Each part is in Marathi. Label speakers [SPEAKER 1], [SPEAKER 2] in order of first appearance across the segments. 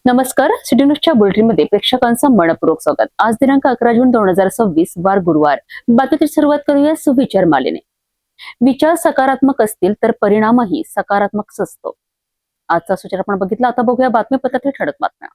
[SPEAKER 1] नमस्कार. सिटी न्यूजच्या बुलेटिनमध्ये प्रेक्षकांचं मनपूर्वक स्वागत. आज दिनांक 11 जून 2026 वार गुरुवार. बातमीची सुरुवात करूया सुविचार मालेने. विचार सकारात्मक असतील तर परिणामही सकारात्मक असतो. आजचा सुविचार आपण बघितला. आता बघूया बातमीपत्रातील ठळक बातम्या.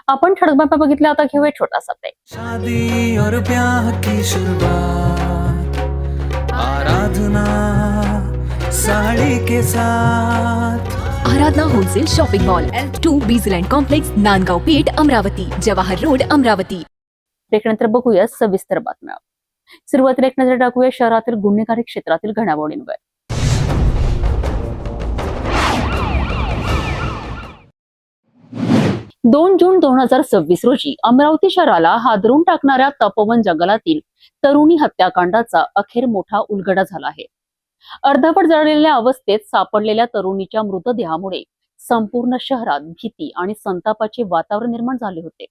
[SPEAKER 1] आपण ठळक बातम्या बघितल्या. आता घेऊया छोटासा ब्रेक.
[SPEAKER 2] शादी और ब्याह की शुरुआत आराधना साड़ी के साथ.
[SPEAKER 3] Aradhana wholesale shopping mall L2 Bijland complex, Nandgaon Peth, Amravati, Jawahar road, Amravati.
[SPEAKER 1] ब्रेकनंतर बघूया सविस्तर बातम्या. सुरुवातीला एक नजर टाकूया शहरातील गुन्हेगारी क्षेत्रातील घडामोडींवर. 2 जून 2026 रोजी अमरावती शहराला हादरून टाकणाऱ्या तपोवन जंगलातील तरुणी हत्याकांडाचा अखेर मोठा उलगडा झाला आहे. अर्धवट जळलेल्या अवस्थेत सापडलेल्या तरुणीच्या मृतदेहामुळे संपूर्ण शहरात भीती आणि संतापाचे वातावरण निर्माण झाले होते.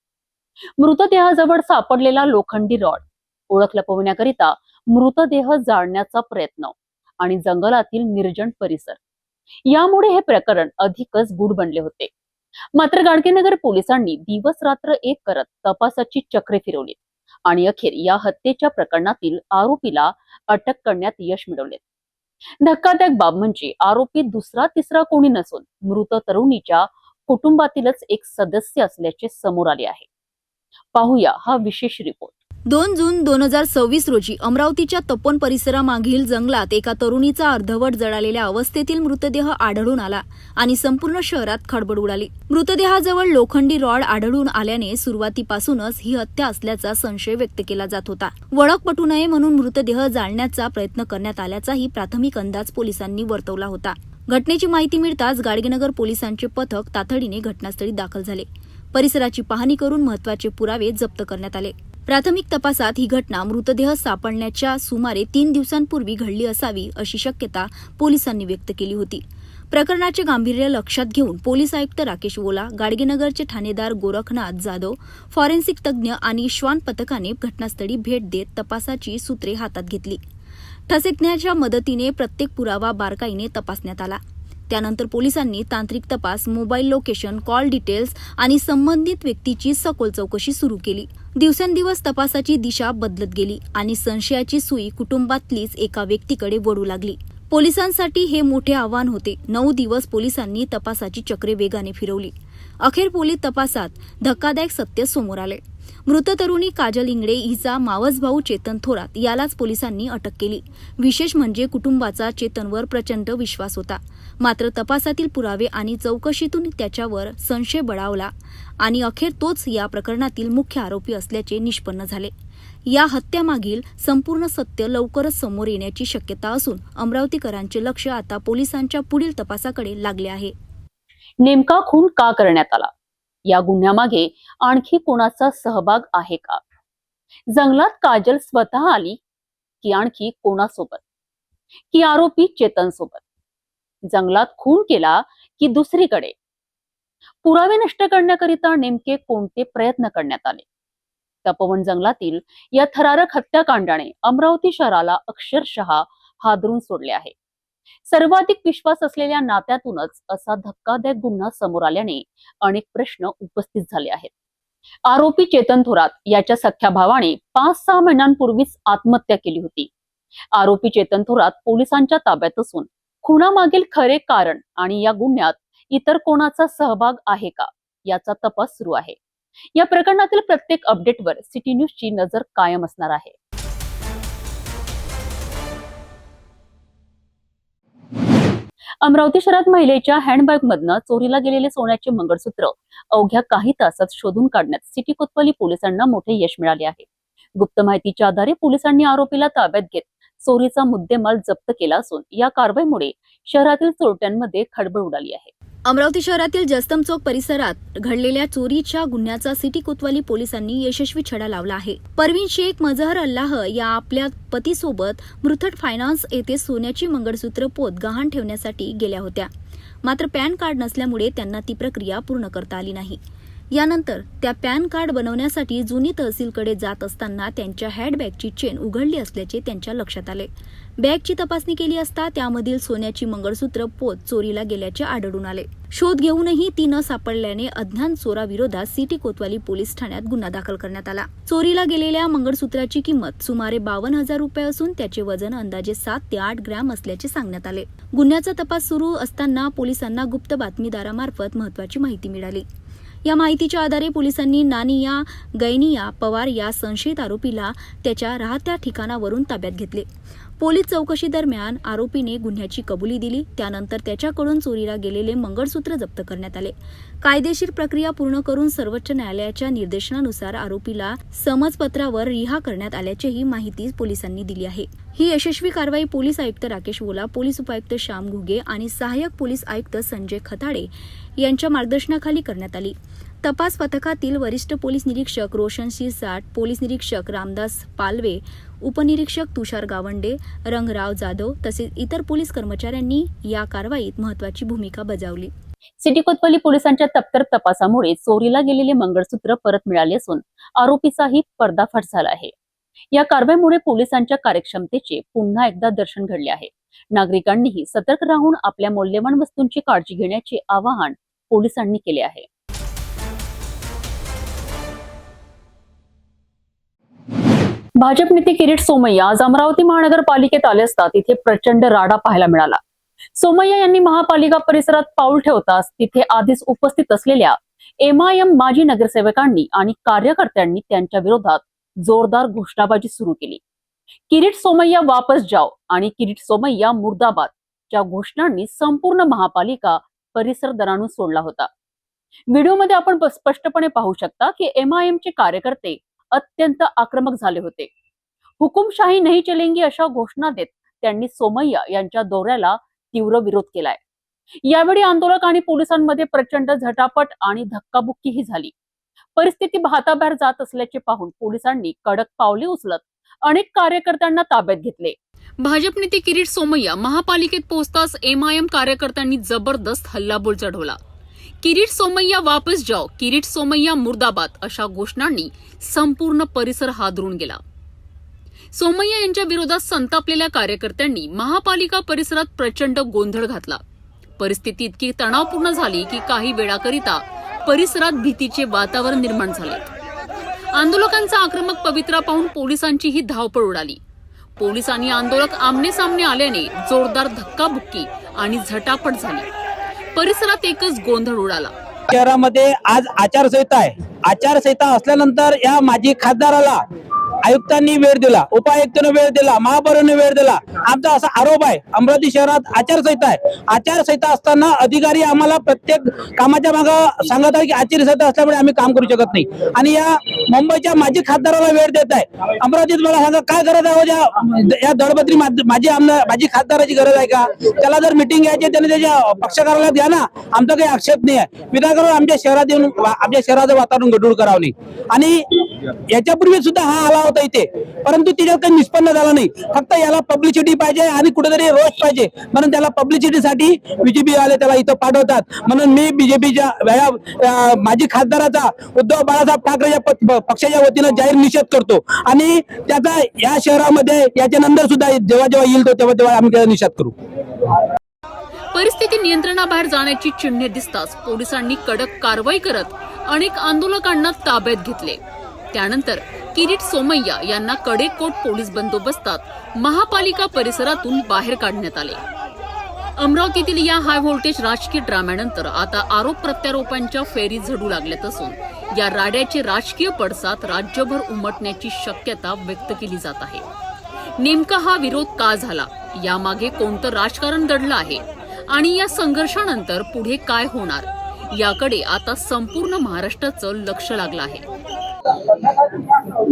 [SPEAKER 1] मृतदेहाजवळ सापडलेला लोखंडी रॉड, ओळख लपवण्याकरिता मृतदेह जाळण्याचा प्रयत्न आणि जंगलातील निर्जन परिसर यामुळे हे प्रकरण अधिकच गूढ बनले होते. मात्र गाडगेनगर पोलिसांनी दिवस रात्र एक करत तपासाची चक्रे फिरवली आणि अखेर या हत्येच्या प्रकरणातील आरोपीला अटक करण्यात यश मिळवले. धक्कादायक बाब म्हणजे आरोपी दुसरा तिसरा कोणी नसून मृत तरुणीच्या कुटुंबातीलच एक सदस्य असल्याचे समोर आले आहे. पाहूया हा विशेष रिपोर्ट.
[SPEAKER 3] 2 जून 2026 रोजी अमरावतीच्या तपोवन परिसरामागील जंगलात एका तरुणीचा अर्धवट जळालेल्या अवस्थेतील मृतदेह आढळून आला आणि संपूर्ण शहरात खळबळ उडाली. मृतदेहाजवळ लोखंडी रॉड आढळून आल्याने सुरुवातीपासूनच ही हत्या असल्याचा संशय व्यक्त केला जात होता. ओळख पटू नये म्हणून मृतदेह जाळण्याचा प्रयत्न करण्यात आल्याचाही प्राथमिक अंदाज पोलिसांनी वर्तवला होता. घटनेची माहिती मिळताच गाडगेनगर पोलिसांचे पथक तातडीने घटनास्थळी दाखल झाले. परिसराची पाहणी करून महत्त्वाचे पुरावे जप्त करण्यात आले. प्राथमिक तपासात ही घटना मृतदेह सापडण्याच्या सुमारे 3 दिवसांपूर्वी घडली असावी अशी शक्यता पोलिसांनी व्यक्त केली होती. प्रकरणाचे गांभीर्य लक्षात घेऊन पोलीस आयुक्त राकेश ओला, गाडगेनगरचे ठाणेदार गोरखनाथ जाधव, फॉरेन्सिक तज्ज्ञ आणि श्वान पथकाने घटनास्थळी भेट देत तपासाची सूत्रे हातात घेतली. ठसेकण्याच्या मदतीने प्रत्येक पुरावा बारकाईने तपासण्यात आला. त्यानंतर पोलिसांनी तांत्रिक तपास, मोबाईल लोकेशन, कॉल डिटेल्स आणि संबंधित व्यक्तीची सखोल चौकशी सुरू केली. दिवसेंदिवस तपासाची दिशा बदलत गेली आणि संशयाची सुई कुटुंबातलीच एका व्यक्तीकडे वळू लागली. पोलिसांसाठी हे मोठे आव्हान होते. 9 दिवस पोलिसांनी तपासाची चक्रे वेगाने फिरवली. अखेर पोलीस तपासात धक्कादायक सत्य समोर आले. मृत तरुणी काजल इंगडे हिचा मावस भाऊ चेतन थोरात यालाच पोलिसांनी अटक केली. विशेष म्हणजे कुटुंबाचा चेतनवर प्रचंड विश्वास होता. मात्र तपासातील पुरावे आणि चौकशीतून त्याच्यावर संशय बळावला आणि अखेर तोच या प्रकरणातील मुख्य आरोपी असल्याचे निष्पन्न झाले. या हत्यामागील संपूर्ण सत्य लवकरच समोर येण्याची शक्यता असून अमरावतीकरांचे लक्ष आता पोलिसांच्या पुढील तपासाकडे लागले आहे.
[SPEAKER 1] नेमका खून का करण्यात आला? या गुन्ह्यामागे आणखी कोणाचा सहभाग आहे का? जंगलात काजल स्वतः आली की आणखी कोणासोबत? की आरोपी चेतन सोबत? जंगलात खून केला की दुसरीकडे? पुरावे नष्ट करण्याकरिता नेमके कोणते प्रयत्न करण्यात आले? तपोवन जंगलातील या थरारक हत्याकांडाने अमरावती शहराला अक्षरशः हादरून सोडले आहे. सर्वाधिक विश्वास असलेल्या नात्यातूनच असा धक्कादायक गुन्हा समोर आल्याने अनेक प्रश्न उपस्थित झाले आहेत. आरोपी चेतन थोरात याच्या सख्या भावाने 5-6 महिन्यांपूर्वीच आत्महत्या केली होती. आरोपी चेतन थोरात पोलिसांच्या ताब्यात असून खुनामागील खरे कारण आणि या गुन्ह्यात इतर कोणाचा सहभाग आहे का याचा तपास सुरू आहे. या प्रकरणातील प्रत्येक अपडेटवर सिटी न्यूजची नजर कायम असणार आहे. अमरावती शहरात महिलेच्या हँडबॅग मधनं चोरीला गेलेले सोन्याचे मंगळसूत्र अवघ्या काही तासात शोधून काढण्यात सिटी कोतवाली पोलिसांना मोठे यश मिळाले आहे. गुप्त माहितीच्या आधारे पोलिसांनी आरोपीला ताब्यात घेत चोरीचा मुद्देमाल जप्त केला असून या कारवाईमुळे शहरातील चोरट्यांमध्ये खळबळ उडाली आहे.
[SPEAKER 3] अमरावती शहरातील जस्तम चौक परिसरात घडलेल्या चोरीच्या गुन्ह्याचा सिटी कोतवाली पोलिसांनी यशस्वी छडा लावला आहे. परवीन शेख मजहर अल्लाह या आपल्या पतीसोबत मुथूट फायनान्स येथे सोन्याची मंगळसूत्र पोत गहाण ठेवण्यासाठी गेल्या होत्या. मात्र पॅन कार्ड नसल्यामुळे त्यांना ती प्रक्रिया पूर्ण करता आली नाही. यानंतर त्या पॅन कार्ड बनवण्यासाठी जुनी तहसीलकडे जात असताना त्यांच्या हँडबॅगची चेन उघडली असल्याचे त्यांच्या लक्षात आले. बॅगची तपासणी केली असता त्यामधील सोन्याची मंगळसूत्र पोत चोरीला गेल्याचे आढळून आले. शोध घेऊनही ती न सापडल्याने अज्ञात चोराविरोधात सिटी कोतवाली पोलीस ठाण्यात गुन्हा दाखल करण्यात आला. चोरीला गेलेल्या मंगळसूत्राची किंमत सुमारे 52,000 रुपये असून त्याचे वजन अंदाजे 7 ते 8 ग्रॅम असल्याचे सांगण्यात आले. गुन्ह्याचा तपास सुरू असताना पोलिसांना गुप्त बातमीदारामार्फत महत्वाची माहिती मिळाली. या माहितीच्या आधारे पोलिसांनी नानिया गैनिया पवार या संशयित आरोपीला त्याच्या राहत्या ठिकाणावरून ताब्यात घेतले. पोलीस चौकशी दरम्यान आरोपीने गुन्ह्याची कबुली दिली. त्यानंतर त्याच्याकडून चोरीला गेलेले मंगळसूत्र जप्त करण्यात आले. कायदेशीर प्रक्रिया पूर्ण करून सर्वोच्च न्यायालयाच्या निर्देशनानुसार आरोपीला समजपत्रावर रिहा करण्यात आल्याचीही माहिती पोलिसांनी दिली आहे. ही यशस्वी कारवाई पोलीस आयुक्त राकेश वोला, पोलीस उपायुक्त श्याम घुगे आणि सहाय्यक पोलीस आयुक्त संजय खताडे यांच्या मार्गदर्शनाखाली करण्यात आली. तपास पथकातील वरिष्ठ पोलीस निरीक्षक रोशन शिरसाट, पोलीस निरीक्षक रामदास पालवे, उपनिरीक्षक तुषार गावंडे, रंगराव जाधव तसेच इतर पोलीस कर्मचाऱ्यांनी या कारवाईत महत्वाची भूमिका बजावली.
[SPEAKER 1] सिटी कोतवाली पोलिसांच्या तत्पर तपासामुळे चोरीला गेलेले मंगळसूत्र परत मिळाले असून आरोपीचाही पर्दाफाश झाला आहे. या कारवाईमुळे पोलिसांच्या कार्यक्षमतेचे पुन्हा एकदा दर्शन घडले आहे. नागरिकांनीही सतर्क राहून आपल्या मौल्यवान वस्तूंची काळजी घेण्याचे आवाहन पोलिसांनी केले आहे. भाजप नेते किरीट सोमय्या आज अमरावती महानगरपालिकेत आले असता तिथे प्रचंड राडा पाहायला मिळाला. सोमय्या यांनी महापालिका परिसरात पाऊल ठेवताच तिथे आधीच उपस्थित असलेल्या MIM माजी नगरसेवकांनी आणि कार्यकर्त्यांनी त्यांच्या विरोधात जोरदार घोषणाबाजी सुरू केली. किरीट सोमय्या वापस जाओ आणि किरीट सोमय्या मुर्दाबाद च्या घोषणांनी संपूर्ण महापालिका परिसर दणाणून सोडला होता. व्हिडिओमध्ये आपण स्पष्टपणे पाहू शकता की MIM चे कार्यकर्ते अत्यंत आक्रमक झाले होते. हुकुमशाही नाही चलेंगी अशा घोषणा देत त्यांनी सोमय्या यांच्या दौऱ्याला तीव्र विरोध केलाय. यावेळी आंदोलक आणि पोलिसांमध्ये प्रचंड झटापट आणि धक्काबुक्कीही झाली. परिस्थिती हाताबाहेर जात असल्याचे पाहून पोलिसांनी कडक पावले उचलत अनेक कार्यकर्त्यांना ताब्यात घेतले. भाजप नेते किरीट सोमय्या महापालिकेत पोहोचताच MIM कार्यकर्त्यांनी जबरदस्त हल्लाबोल चढवला. किरीट सोमय्या वापस जाओ, किरीट सोमय्या मुर्दाबाद अशा घोषणांनी संपूर्ण परिसर हादरून गेला. सोमय्या यांच्या विरोधात संतापलेल्या कार्यकर्त्यांनी महापालिका परिसरात प्रचंड गोंधळ घातला. परिस्थिती इतकी तणावपूर्ण झाली की काही वेळाकरिता परिसरात भीतीचे वातावरण निर्माण झाले. आंदोलकांचा आक्रमक पवित्रा पाहून पोलिसांचीही धावपळ उडाली. पोलीस आणि आंदोलक आमने सामने आल्याने जोरदार धक्काबुक्की आणि झटापट झाली. परिसरात एकच गोंधळ उडाला.
[SPEAKER 4] शहरामध्ये आज आचारसंहिता आहे. आचारसंहिता असल्यानंतर या माजी खासदाराला आयुक्तांनी वेळ दिला, उपायुक्तांनी वेळ दिला, महापौरांनी वेळ दिला. आमचा असा आरोप आहे अमरावती शहरात आचारसंहिता आहे. आचारसंहिता असताना अधिकारी आम्हाला प्रत्येक कामाच्या मागे सांगत आहे की आचारसंहिता असल्यामुळे आम्ही काम करू शकत नाही आणि या मुंबईच्या माजी खासदाराला वेळ देत आहे. अमरावतीत मला सांगा काय गरज आहे? या दळपत्री माजी खासदाराची गरज आहे का? त्याला जर मिटिंग घ्यायची त्याने त्याच्या पक्ष कार्यालयात घ्या ना, आमचा काही आक्षेप नाही आहे. विनाकारण आमच्या शहरात येऊन आमच्या शहराचं वातावरण गढूळ करावं नाही. आणि याच्यापूर्वी सुद्धा हा आला होता इथे, परंतु तिच्यात काही निष्पन्न झाला नाही. फक्त याला पब्लिसिटी पाहिजे आणि कुठेतरी रोष पाहिजे म्हणून त्याला पब्लिसिटीसाठी बीजेपी वाले त्याला इथं पाठवतात. म्हणून मी बीजेपीच्या माजी खासदाराचा उद्धव बाळासाहेब ठाकरे पक्षाच्या वतीनं जाहीर निषेध करतो आणि त्याचा या शहरामध्ये याच्या नंतर सुद्धा जेव्हा जेव्हा येईल तो तेव्हा आम्ही त्याचा निषेध करू.
[SPEAKER 1] परिस्थिती नियंत्रणाबाहेर जाण्याची चिन्हे दिसताच पोलिसांनी कडक कारवाई करत अनेक आंदोलकांना ताब्यात घेतले. त्यानंतर किरीट सोमय्या यांना कडेकोट पोलीस बंदोबस्तात महापालिका परिसरातून बाहेर काढण्यात आले. अमरावतीतील या हाय व्होल्टेज राजकीय ड्राम्यानंतर आता आरोप प्रत्यारोपांच्या फेरी झडू लागल्यात असून या राड्याचे राजकीय पडसाद राज्यभर उमटण्याची शक्यता व्यक्त केली जात आहे. नेमका हा विरोध का झाला, यामागे कोणतं राजकारण दडलं आहे आणि या संघर्षानंतर पुढे काय होणार याकडे आता संपूर्ण महाराष्ट्राचं लक्ष लागलं आहे.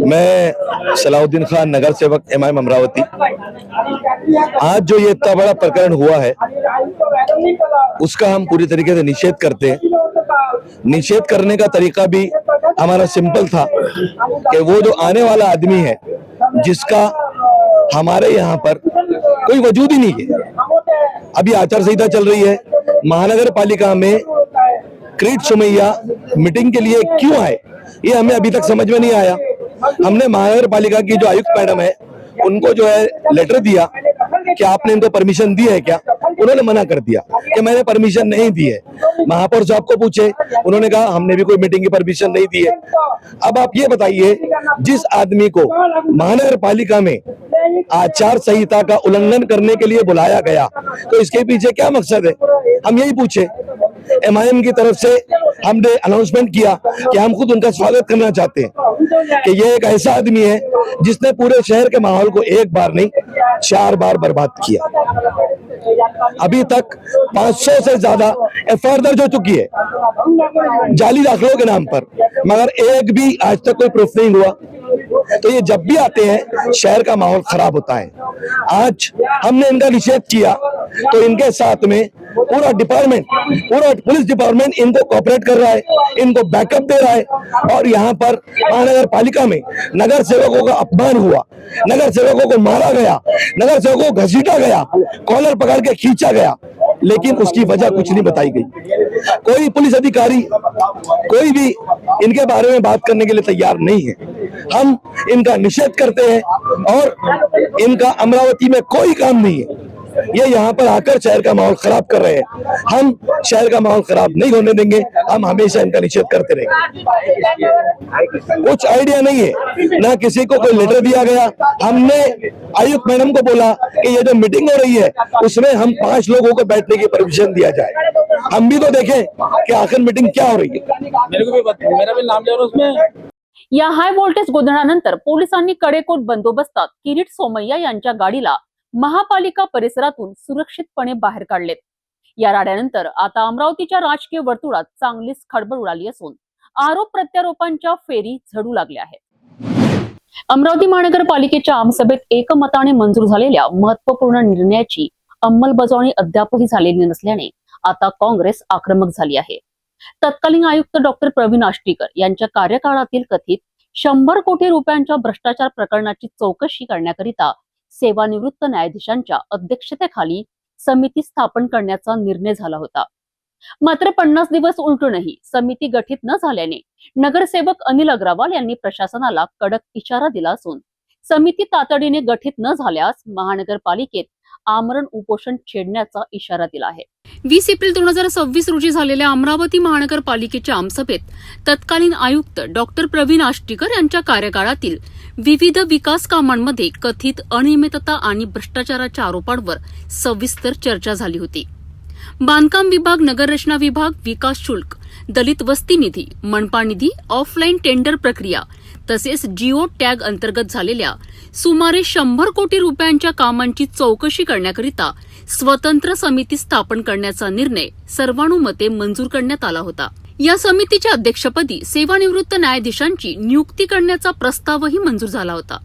[SPEAKER 5] मैं सलाउद्दीन खान, नगर सेवक एमआईएम अमरावती। आज जो ये इतना बड़ा प्रकरण हुआ है उसका हम पूरी तरीके से निषेध करते हैं। निषेध करने का तरीका भी हमारा सिंपल था कि वो जो आने वाला आदमी है जिसका हमारे यहाँ पर कोई वजूद ही नहीं है। अभी आचार संहिता चल रही है, महानगर पालिका में क्रीट सोमैया मीटिंग के लिए क्यों आए ये हमें अभी तक समझ में नहीं आया। हमने महानगर पालिका की जो आयुक्त मैडम है उनको जो है लेटर दिया कि आपने इनको परमिशन दी है क्या, उन्होंने मना कर दिया कि मैंने परमिशन नहीं दी है। महापौर साहब को पूछे, उन्होंने कहा हमने भी कोई मीटिंग की परमिशन नहीं दी है। अब आप ये बताइए, जिस आदमी को महानगर पालिका में आचार संहिता का उल्लंघन करने के लिए बुलाया गया तो इसके पीछे क्या मकसद है, हम यही पूछे। एमआईएम की तरफ से हमने अनाउंसमेंट किया कि हम खुद उनका स्वागत करना चाहते हैं कि ये एक ऐसा आदमी है जिसने पूरे शहर के माहौल को एक बार नहीं 4 बार बर्बाद किया। अभी तक 500 से ज्यादा एफआईआर दर्ज हो चुकी है जाली दाखिलों के नाम पर, मगर एक भी आज तक कोई प्रूफ नहीं हुआ। तो ये जब भी आते हैं शहर का माहौल खराब होता है। आज हमने इनका निषेध किया तो इनके साथ में पूरा डिपार्टमेंट, पूरा पुलिस डिपार्टमेंट इनको कोऑपरेट कर रहा है, इनको बैकअप दे रहा है। और यहाँ पर महानगर पालिका में नगर सेवकों का अपमान हुआ, नगर सेवकों को मारा गया, नगर सेवकों को घसीटा गया, कॉलर पकड़ के खींचा गया, लेकिन उसकी वजह कुछ नहीं बताई गई। कोई पुलिस अधिकारी, कोई भी इनके बारे में बात करने के लिए तैयार नहीं है। हम इनका निषेध करते हैं और इनका अमरावती में कोई काम नहीं है। ये यहाँ पर आकर शहर का माहौल खराब कर रहे हैं। हम शहर का माहौल खराब नहीं होने देंगे, हम हमेशा इनका निषेध करते रहेंगे। कुछ आइडिया नहीं है, ना किसी को कोई लेटर दिया गया। हमने आयुक्त मैडम को बोला कि ये जो मीटिंग हो रही है उसमें हम 5 लोगों को बैठने की परमिशन दिया जाए, हम भी तो देखें कि आखिर मीटिंग क्या हो रही है।
[SPEAKER 4] मेरा भी नाम ले उसमें।
[SPEAKER 1] या हाय व्होल्टेज गोंधळानंतर पोलिसांनी कडेकोट बंदोबस्तात किरीट सोमय्या यांच्या गाडीला महापालिका परिसरातून सुरक्षितपणे बाहेर काढलेत। या राड्यानंतर आता अमरावतीच्या राजकीय वर्तुळात चांगलीच खळबळ उडाली असून आरोप प्रत्यारोपांच्या फेरी झडू लागल्या आहेत। अमरावती महानगरपालिकेच्या आमसभेत एकमताने मंजूर झालेल्या महत्त्वपूर्ण निर्णयाची अंमलबजावणी अद्यापही झालेली नसल्याने आता काँग्रेस आक्रमक झाली आहे। तत्कालीन आयुक्त डॉक्टर प्रवीण आष्टीकर यांच्या कार्यकाळातील कथित 100 कोटी रुपयांच्या भ्रष्टाचार प्रकरणाची चौकशी करण्याकरिता सेवानिवृत्त न्यायाधीशांच्या अध्यक्षतेखाली समिती स्थापन करण्याचा निर्णय झाला होता। मात्र 50 दिवस उलटूनही समिती गठीत न झाल्याने नगरसेवक अनिल अग्रवाल यांनी प्रशासनाला कडक इशारा दिला असून समिती तातडीने गठीत न झाल्यास महानगरपालिकेत आमरण उपोषण छेडण्याचा इशारा दिला आहे। 20 एप्रिल 2026 रोजी झालेल्या अमरावती महानगरपालिकेच्या आमसभेत तत्कालीन आयुक्त डॉक्टर प्रवीण आष्टीकर यांच्या कार्यकाळातील विविध विकास कामांमध्ये कथित अनियमितता आणि भ्रष्टाचाराच्या आरोपांवर सविस्तर चर्चा झाली होती। बांधकाम विभाग, नगररचना विभाग, विकास शुल्क, दलित वस्ती निधी, मनपा निधी, ऑफलाईन टेंडर प्रक्रिया तसेच जिओ टॅग अंतर्गत झालेल्या सुमारे 100 कोटी रुपयांच्या कामांची चौकशी करण्याकरिता स्वतंत्र समिती स्थापन करण्याचा निर्णय सर्वानुमते मंजूर करण्यात आला होता। या समितीच्या अध्यक्षपदी सेवानिवृत्त न्यायाधीशांची नियुक्ती करण्याचा प्रस्तावही मंजूर झाला होता।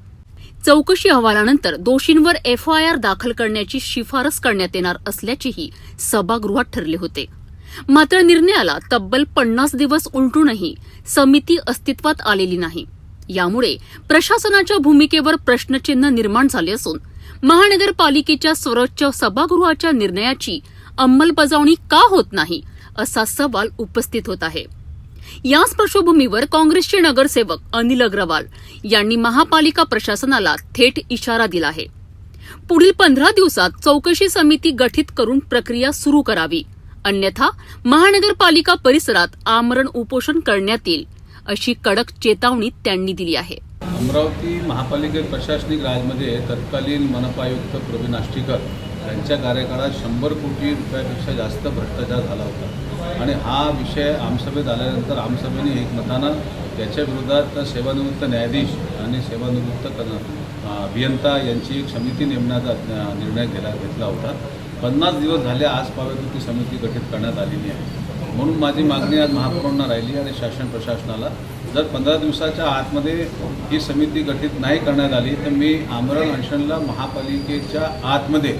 [SPEAKER 1] चौकशी अहवालानंतर दोषींवर एफआयआर दाखल करण्याची शिफारस करण्यात येणार असल्याचेही सभागृहात ठरले होते। मात्र निर्णयाला तब्बल 50 दिवस उलटूनही समिती अस्तित्वात आलेली नाही। यामुळे प्रशासनाच्या भूमिकेवर प्रश्नचिन्ह निर्माण झाले असून महानगरपालिकेच्या सर्वोच्च सभागृहाच्या निर्णयाची अंमलबजावणी का होत नाही असा सवाल उपस्थित होत आहे। याच पार्श्वभूमीवर काँग्रेसचे नगरसेवक अनिल अग्रवाल यांनी महापालिका प्रशासनाला थेट इशारा दिला आहे। पुढील 15 दिवसात चौकशी समिती गठीत करून प्रक्रिया सुरू करावी, अन्यथा महानगरपालिका परिसरात आमरण उपोषण करण्यात येईल अशी कडक चेतावणी त्यांनी दिली आहे।
[SPEAKER 6] अमरावती महापालिकेत प्रशासनिक राजमध्ये तत्कालीन मनपा आयुक्त प्रवीण आष्टीकर यांच्या कार्यकाळात 100 कोटी रुपयापेक्षा जास्त भ्रष्टाचार झाला होता आणि हा विषय आमसभेत आल्यानंतर आमसभेने एकमतानं त्याच्या विरोधात सेवानिवृत्त न्यायाधीश आणि सेवानिवृत्त अभियंता यांची एक समिती नेमण्याचा निर्णय घेतला होता। 50 दिवस झाले आजपर्यंत ती समिती गठीत करण्यात आलेली आहे। म्हणून माझी मागणी आज महापौरांना राहिली आणि शासन प्रशासनाला जर 15 दिवसाच्या आतमध्ये ही समिती गठीत नाही करण्यात आली तर मी आमरण अनशनला महापालिकेच्या आतमध्ये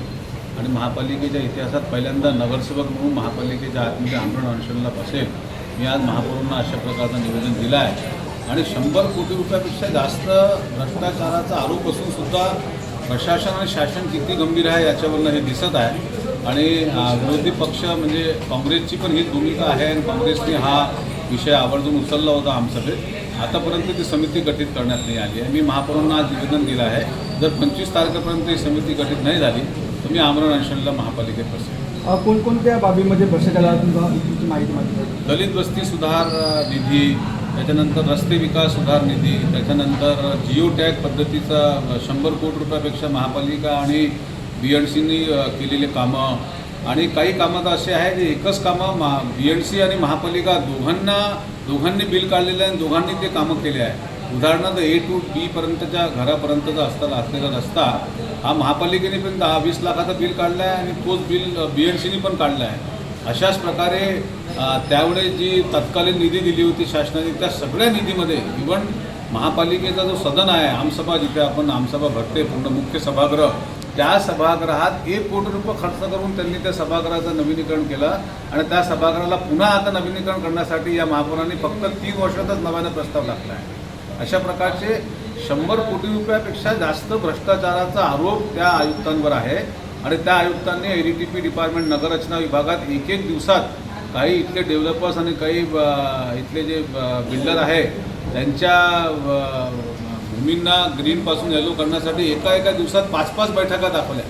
[SPEAKER 6] आणि महापालिकेच्या इतिहासात पहिल्यांदा नगरसेवक म्हणून महापालिकेच्या आतमध्ये आमरण अनशनला बसेल. मी आज महापौरांना अशा प्रकारचं निवेदन दिलं आहे. आणि 100 कोटी रुपयापेक्षा जास्त भ्रष्टाचाराचा आरोप असून सुद्धा प्रशासन आणि शासन किती गंभीर आहे याच्यावरनं हे दिसत आहे. आणि विरोधी पक्ष म्हणजे काँग्रेसची पण हीच भूमिका आहे आणि काँग्रेसने हा विषय आवर्जून उचलला होता आमसभेत. आतापर्यंत ती समिती गठीत करण्यात नाही आली आहे. मी महापौरांना आज निवेदन दिलं आहे, जर 25 तारखेपर्यंत ही समिती गठीत नाही झाली तर मी आमरण अनशनला महापालिकेत बसेल.
[SPEAKER 7] कोणकोणत्या बाबीमध्ये भ्रष्टाचार तुमची माहिती मागितली?
[SPEAKER 6] दलित वस्ती सुधार निधी, त्याच्यानंतर रस्ते विकास सुधार निधी, त्याच्यानंतर जिओ टॅग पद्धतीचा 100 कोटी रुपयापेक्षा महापालिका आणि BNCनी केलेले कामं. आणि काही कामं तर असे आहे जे एकच कामं BNC आणि महापालिका दोघांनी बिल काढलेलं आहे आणि दोघांनी ते कामं केले आहे. उदाहरणार्थ A to B पर्यंतच्या घरापर्यंतचा असलेला रस्ता हा महापालिकेने पण 10-20 लाखाचं बिल काढलं आहे आणि तोच बिल BNCनी पण काढला आहे. अशाच प्रकारे त्यावेळेस जी तत्कालीन निधी दिली होती शासनाने त्या सगळ्या निधीमध्ये इव्हन महापालिकेचा जो सदन आहे आमसभा, जिथे आपण आमसभा भरते पूर्ण मुख्य सभागृह, त्या सभागृहात 1 कोटी रुपये खर्च करून त्यांनी त्या सभागृहाचं नवीनीकरण केलं. आणि त्या सभागृहाला पुन्हा आता नवीनीकरण करण्यासाठी या महापौरांनी फक्त 3 वर्षातच नव्यानं प्रस्ताव टाकला आहे. अशा प्रकारचे 100 कोटी रुपयापेक्षा जास्त भ्रष्टाचाराचा आरोप त्या आयुक्तांवर आहे. आणि त्या आयुक्तांनी ADTP डिपार्टमेंट नगररचना विभागात एक दिवसात काही इथले डेव्हलपर्स आणि काही इथले जे बिल्डर आहे त्यांच्या भूमींना ग्रीनपासून येलो करण्यासाठी एका दिवसात 5-5 बैठका दाखवल्या.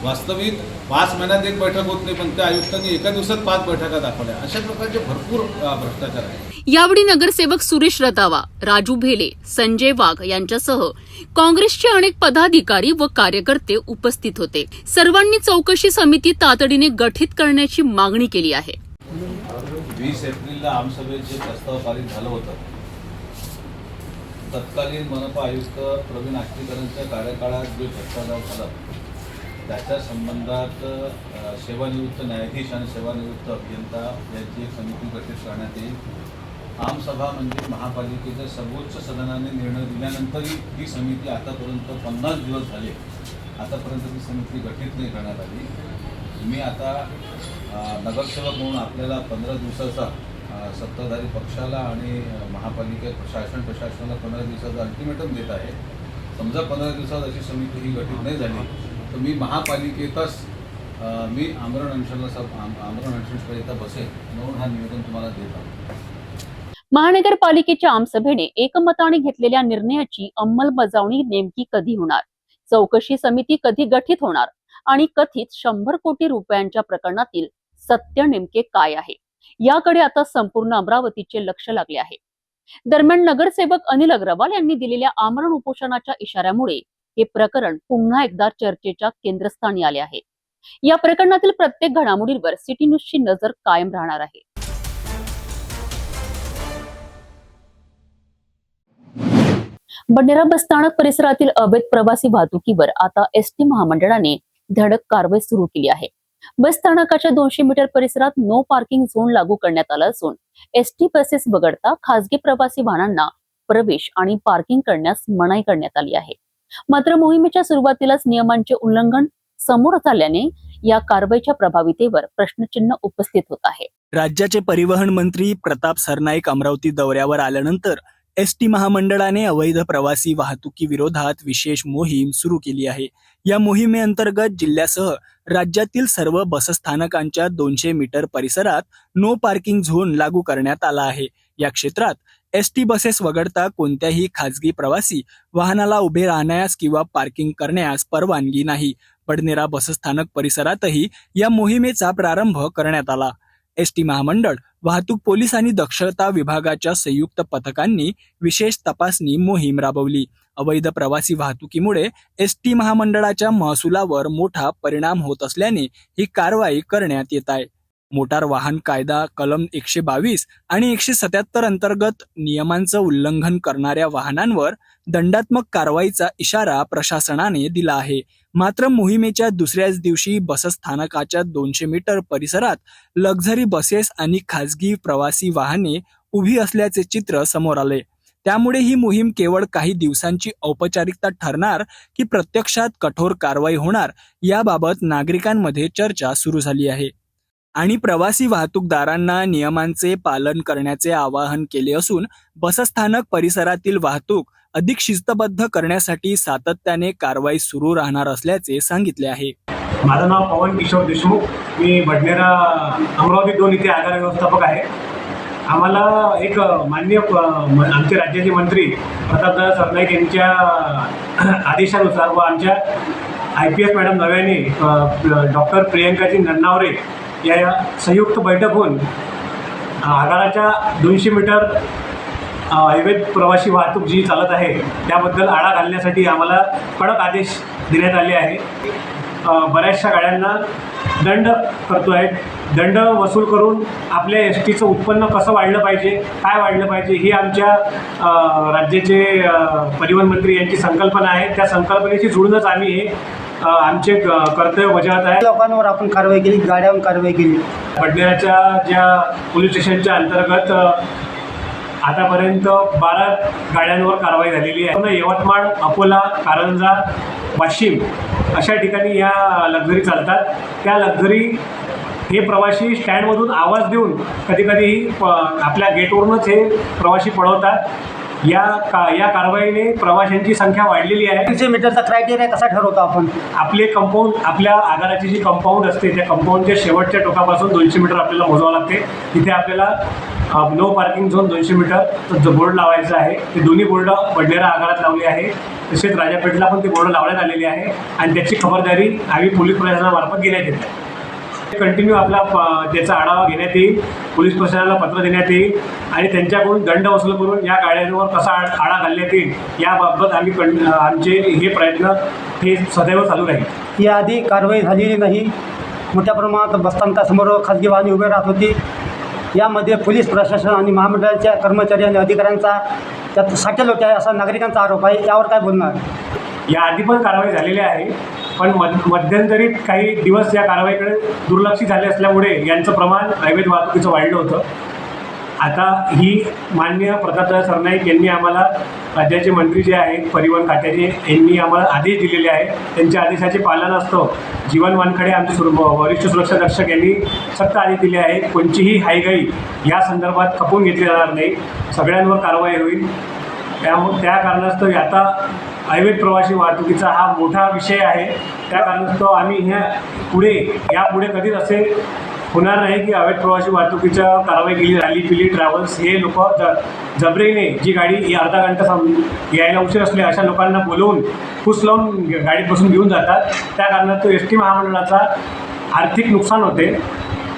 [SPEAKER 6] वास्तविक 5 महिन्यात एक बैठक होत नाही, पण त्या आयुक्तांनी एका दिवसात 5 बैठका दाखवल्या. अशा प्रकारचे भरपूर भ्रष्टाचार आहे.
[SPEAKER 1] यावेळी नगरसेवक सुरेश रतावा, राजू भेले, संजय वाघ यांच्यासह काँग्रेसचे अनेक पदाधिकारी व कार्यकर्ते उपस्थित होते. सर्वांनी चौकशी समिती तातडीने गठीत करण्याची मागणी केली आहे.
[SPEAKER 6] 20 एप्रिलला आमसभेत जे प्रस्ताव पारित झालं होतं, तत्कालीन मनपा आयुक्त प्रवीण आष्टीकरांच्या कार्यकाळात जे भ्रष्टाचार झाला त्याच्या संबंधात सेवानिवृत्त न्यायाधीश आणि सेवानिवृत्त अभियंता यांची एक समिती गठीत करण्यात येईल. आमसभा म्हणजे महापालिकेच्या सर्वोच्च सदनाने निर्णय दिल्यानंतरही ही समिती आतापर्यंत 50 दिवस झाले, आतापर्यंत ती समिती गठीत नाही करण्यात आली. मी आता नगरसेवक म्हणून आपल्याला 15 दिवसाचा सत्ताधारी पक्षाला आणि महापालिकेत प्रशासनाला 15 दिवसाचा अल्टिमेटम देत आहे. समजा 15 दिवसात अशी समिती ही गठीत नाही झाली तर मी महापालिकेतच मी आमरण अनशनकरिता बसेल म्हणून हा निवेदन तुम्हाला देत आहे.
[SPEAKER 1] महानगरपालिकेच्या आमसभेने एकमताने घेतलेल्या निर्णयाची अंमलबजावणी नेमकी कधी होणार, चौकशी समिती कधी गठीत होणार आणि कथित 100 कोटी रुपयांच्या प्रकरणातील सत्य नेमके काय आहे याकडे आता संपूर्ण अमरावतीचे लक्ष लागले आहे. दरम्यान नगरसेवक अनिल अग्रवाल यांनी दिलेल्या आमरण उपोषणाच्या इशाऱ्यामुळे हे प्रकरण पुन्हा एकदा चर्चेच्या केंद्रस्थानी आले आहे. या प्रकरणातील प्रत्येक घडामोडींवर सिटी न्यूजची नजर कायम राहणार आहे. बडनेरा बसस्थानक परिसरातील अवैध प्रवासी वाहतुकीवर आता एसटी महामंडळाने धडक कारवाई सुरू केली आहे. बसस्थानकाच्या 200 मीटर परिसरात नो पार्किंग झोन लागू करण्यात आला असून एसटी बसेस वगळता खासगी प्रवासी वाहनांना प्रवेश आणि पार्किंग करण्यास मनाई करण्यात आली आहे. मात्र मोहिमेच्या सुरुवातीलाच नियमांचे उल्लंघन समोर आल्याने या कारवाईच्या प्रभावीतेवर प्रश्नचिन्ह उपस्थित होत आहे.
[SPEAKER 8] राज्याचे परिवहन मंत्री प्रताप सरनाईक अमरावती दौऱ्यावर आल्यानंतर एसटी महामंडळाने अवैध प्रवासी वाहतुकी विरोधात विशेष मोहीम सुरू केली आहे. या मोहिमेअंतर्गत जिल्ह्यासह राज्यातील सर्व बसस्थानकांच्या 200 मीटर परिसरात नो पार्किंग झोन लागू करण्यात आला आहे. या क्षेत्रात एसटी बसेस वगळता कोणत्याही खासगी प्रवासी वाहनाला उभे राहण्यास किंवा पार्किंग करण्यास परवानगी नाही. बडनेरा बसस्थानक परिसरातही या मोहिमेचा प्रारंभ करण्यात आला. एसटी महामंडळ, वाहतूक पोलीस आणि दक्षता विभागाच्या संयुक्त पथकांनी विशेष तपासणी मोहीम राबवली. अवैध प्रवासी वाहतुकीमुळे एसटी महामंडळाच्या महसुलावर मोठा परिणाम होत असल्याने ही कारवाई करण्यात येत आहे. मोटार वाहन कायदा कलम 122 आणि 177 अंतर्गत नियमांचं उल्लंघन करणाऱ्या वाहनांवर दंडात्मक कारवाईचा इशारा प्रशासनाने दिला आहे. मात्र मोहिमेच्या दुसऱ्याच दिवशी बसस्थानकाच्या 200 मीटर परिसरात लक्झरी बसेस आणि खासगी प्रवासी वाहने उभी असल्याचे चित्र समोर आले. त्यामुळे ही मोहीम केवळ काही दिवसांची औपचारिकता ठरणार की प्रत्यक्षात कठोर कारवाई होणार याबाबत नागरिकांमध्ये चर्चा सुरू झाली आहे. आणि प्रवासी वाहतूकदारांना नियमांचे पालन करण्याचे आवाहन केले असून बसस्थानक परिसरातील वाहतूक अधिक शिस्तबद्ध करण्यासाठी सातत्याने कारवाई सुरू राहणार असल्याचे सांगितले आहे.
[SPEAKER 9] माझं नाव पवन किशोर देशमुख. मी बडनेरा अमरावती 2 इथे आगार व्यवस्थापक आहे. आम्हाला एक माननीय आमचे राज्याचे मंत्री प्रतापदादा सरनाईक यांच्या आदेशानुसार व आमच्या IPS मॅडम नव्याने डॉक्टर प्रियंकाजी नन्नावरे या संयुक्त बैठक होऊन आगाराच्या 200 मीटर अवैध प्रवासी वाहतूक जी चालत आहे त्याबद्दल आळा घालण्यासाठी आम्हाला कडक आदेश देण्यात आले आहे. बऱ्याचशा गाड्यांना दंड करतो आहे. दंड वसूल करून आपल्या STचं उत्पन्न कसं वाढलं पाहिजे, काय वाढलं पाहिजे ही आमच्या राज्याचे परिवहन मंत्री यांची संकल्पना आहे. त्या संकल्पनेशी जुळूनच आम्ही हे आमचे कर्तव्य बजावत आहे.
[SPEAKER 7] लोकांवर आपण कारवाई केली, गाड्यांवर कारवाई केली.
[SPEAKER 9] बडनेराच्या ज्या पोलीस स्टेशनच्या अंतर्गत आतापर्यंत 12 गाड्यांवर कारवाई झालेली आहे. यवतमाळ, अकोला, कारंजा, वाशिम अशा ठिकाणी या लक्झरी चालतात. त्या लक्झरी हे प्रवासी स्टँडमधून आवाज देऊन कधीकधी आपल्या गेटवरूनच हे प्रवासी पळवतात. या कारवाईने प्रवाशांची संख्या वाढलेली आहे.
[SPEAKER 7] 200 मीटरचा क्रायटेरिया कसा ठरवतो आपण?
[SPEAKER 9] आपले कंपाऊंड, आपल्या आगाराची जी कंपाऊंड असते त्या कंपाऊंडच्या शेवटच्या टोकापासून 200 मीटर आपल्याला मोजावं लागते. तिथे आपल्याला नो पार्किंग झोन 200 मीटर जो बोर्ड लावायचा आहे. ते दोन्ही बोर्ड बडनेरा आगारात लावले आहे. तसेच राजापेठला पण ते बोर्ड लावण्यात आलेले आहे आणि त्याची खबरदारी आम्ही पोलीस प्रशासनामार्फत घेण्यात येते. कंटिन्यू आपला त्याचा आढावा घेण्यात येईल, पोलीस प्रशासनाला पत्र देण्यात येईल आणि त्यांच्याकडून दंड वसूल करून या गाड्यांवर कसा आळा घालण्यात येईल याबाबत आम्ही आमचे हे प्रयत्न हे सदैव चालू राहील.
[SPEAKER 7] याआधी कारवाई झालेली नाही. मोठ्या प्रमाणात बसस्थानकासमोर खाजगी वाहने उभे राहत होती. यामध्ये पोलीस प्रशासन आणि महामंडळाच्या कर्मचारी आणि अधिकाऱ्यांचा त्यात साठेल होते असा नागरिकांचा आरोप आहे. यावर काय बोलणार?
[SPEAKER 9] याआधी पण कारवाई झालेली आहे, पण मध्यंतरीत काही दिवस या कारवाईकडे दुर्लक्ष झाले असल्यामुळे यांचं प्रमाण अवैध वाहतुकीचं वाढलं होतं. आता ही माननीय प्रतापदादा सरनाईक यांनी आम्हाला, राज्याचे मंत्री जे आहेत परिवहन खात्याचे, यांनी आम्हाला आदेश दिलेले आहे. त्यांच्या आदेशाचे पालन असतं जीवन वानखडे आमचे वरिष्ठ सुरक्षा रक्षक यांनी सक्त आदेश दिले आहेत. कोणतीही हायगाई या संदर्भात खपवून घेतली जाणार नाही. सगळ्यांवर कारवाई होईल. त्या कारणास्तव आता अवैध प्रवासी वाहतुकीचा हा मोठा विषय आहे. त्या कारणास्तव आम्ही यापुढे कधीच असे होणार नाही की अवैध प्रवासी वाहतुकीच्या कारवाई केली. रॅली ट्रॅव्हल्स हे लोक जबरीने जी गाडी अर्धा घंटा यायला उशीर असले अशा लोकांना बोलवून फूस लावून गाडीत बसून घेऊन जातात. त्या कारणास्तव ST महामंडळाचा आर्थिक नुकसान होते.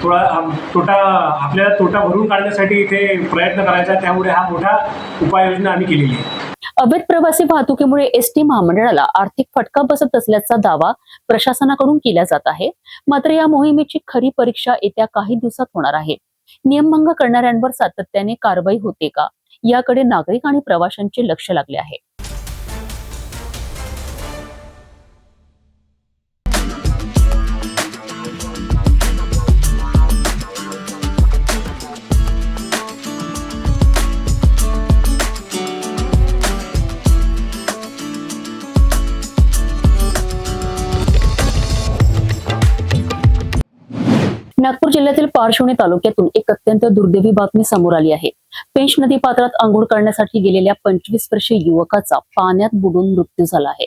[SPEAKER 9] आपल्याला तोटा भरून काढण्यासाठी इथे प्रयत्न करायचा. त्यामुळे हा मोठा उपाययोजना आम्ही केलेली आहे.
[SPEAKER 1] अवैध प्रवासी वाहतुकीमुळे ST महामंडळाला आर्थिक फटका बसत असल्याचा दावा प्रशासनाकडून केला जात आहे. मात्र या मोहिमेची खरी परीक्षा येत्या काही दिवसात होणार आहे. नियमभंग करणाऱ्यांवर सातत्याने कारवाई होते का याकडे नागरिक आणि प्रवाशांचे लक्ष लागले आहे. नागपूर जिल्ह्यातील पारशिवनी तालुक्यातून एक अत्यंत दुर्दैवी बातमी समोर आली आहे. पेंच नदी पात्रात आंघोळ करण्यासाठी गेलेल्या 25 वर्षीय युवकाचा पाण्यात बुडून मृत्यू झाला आहे.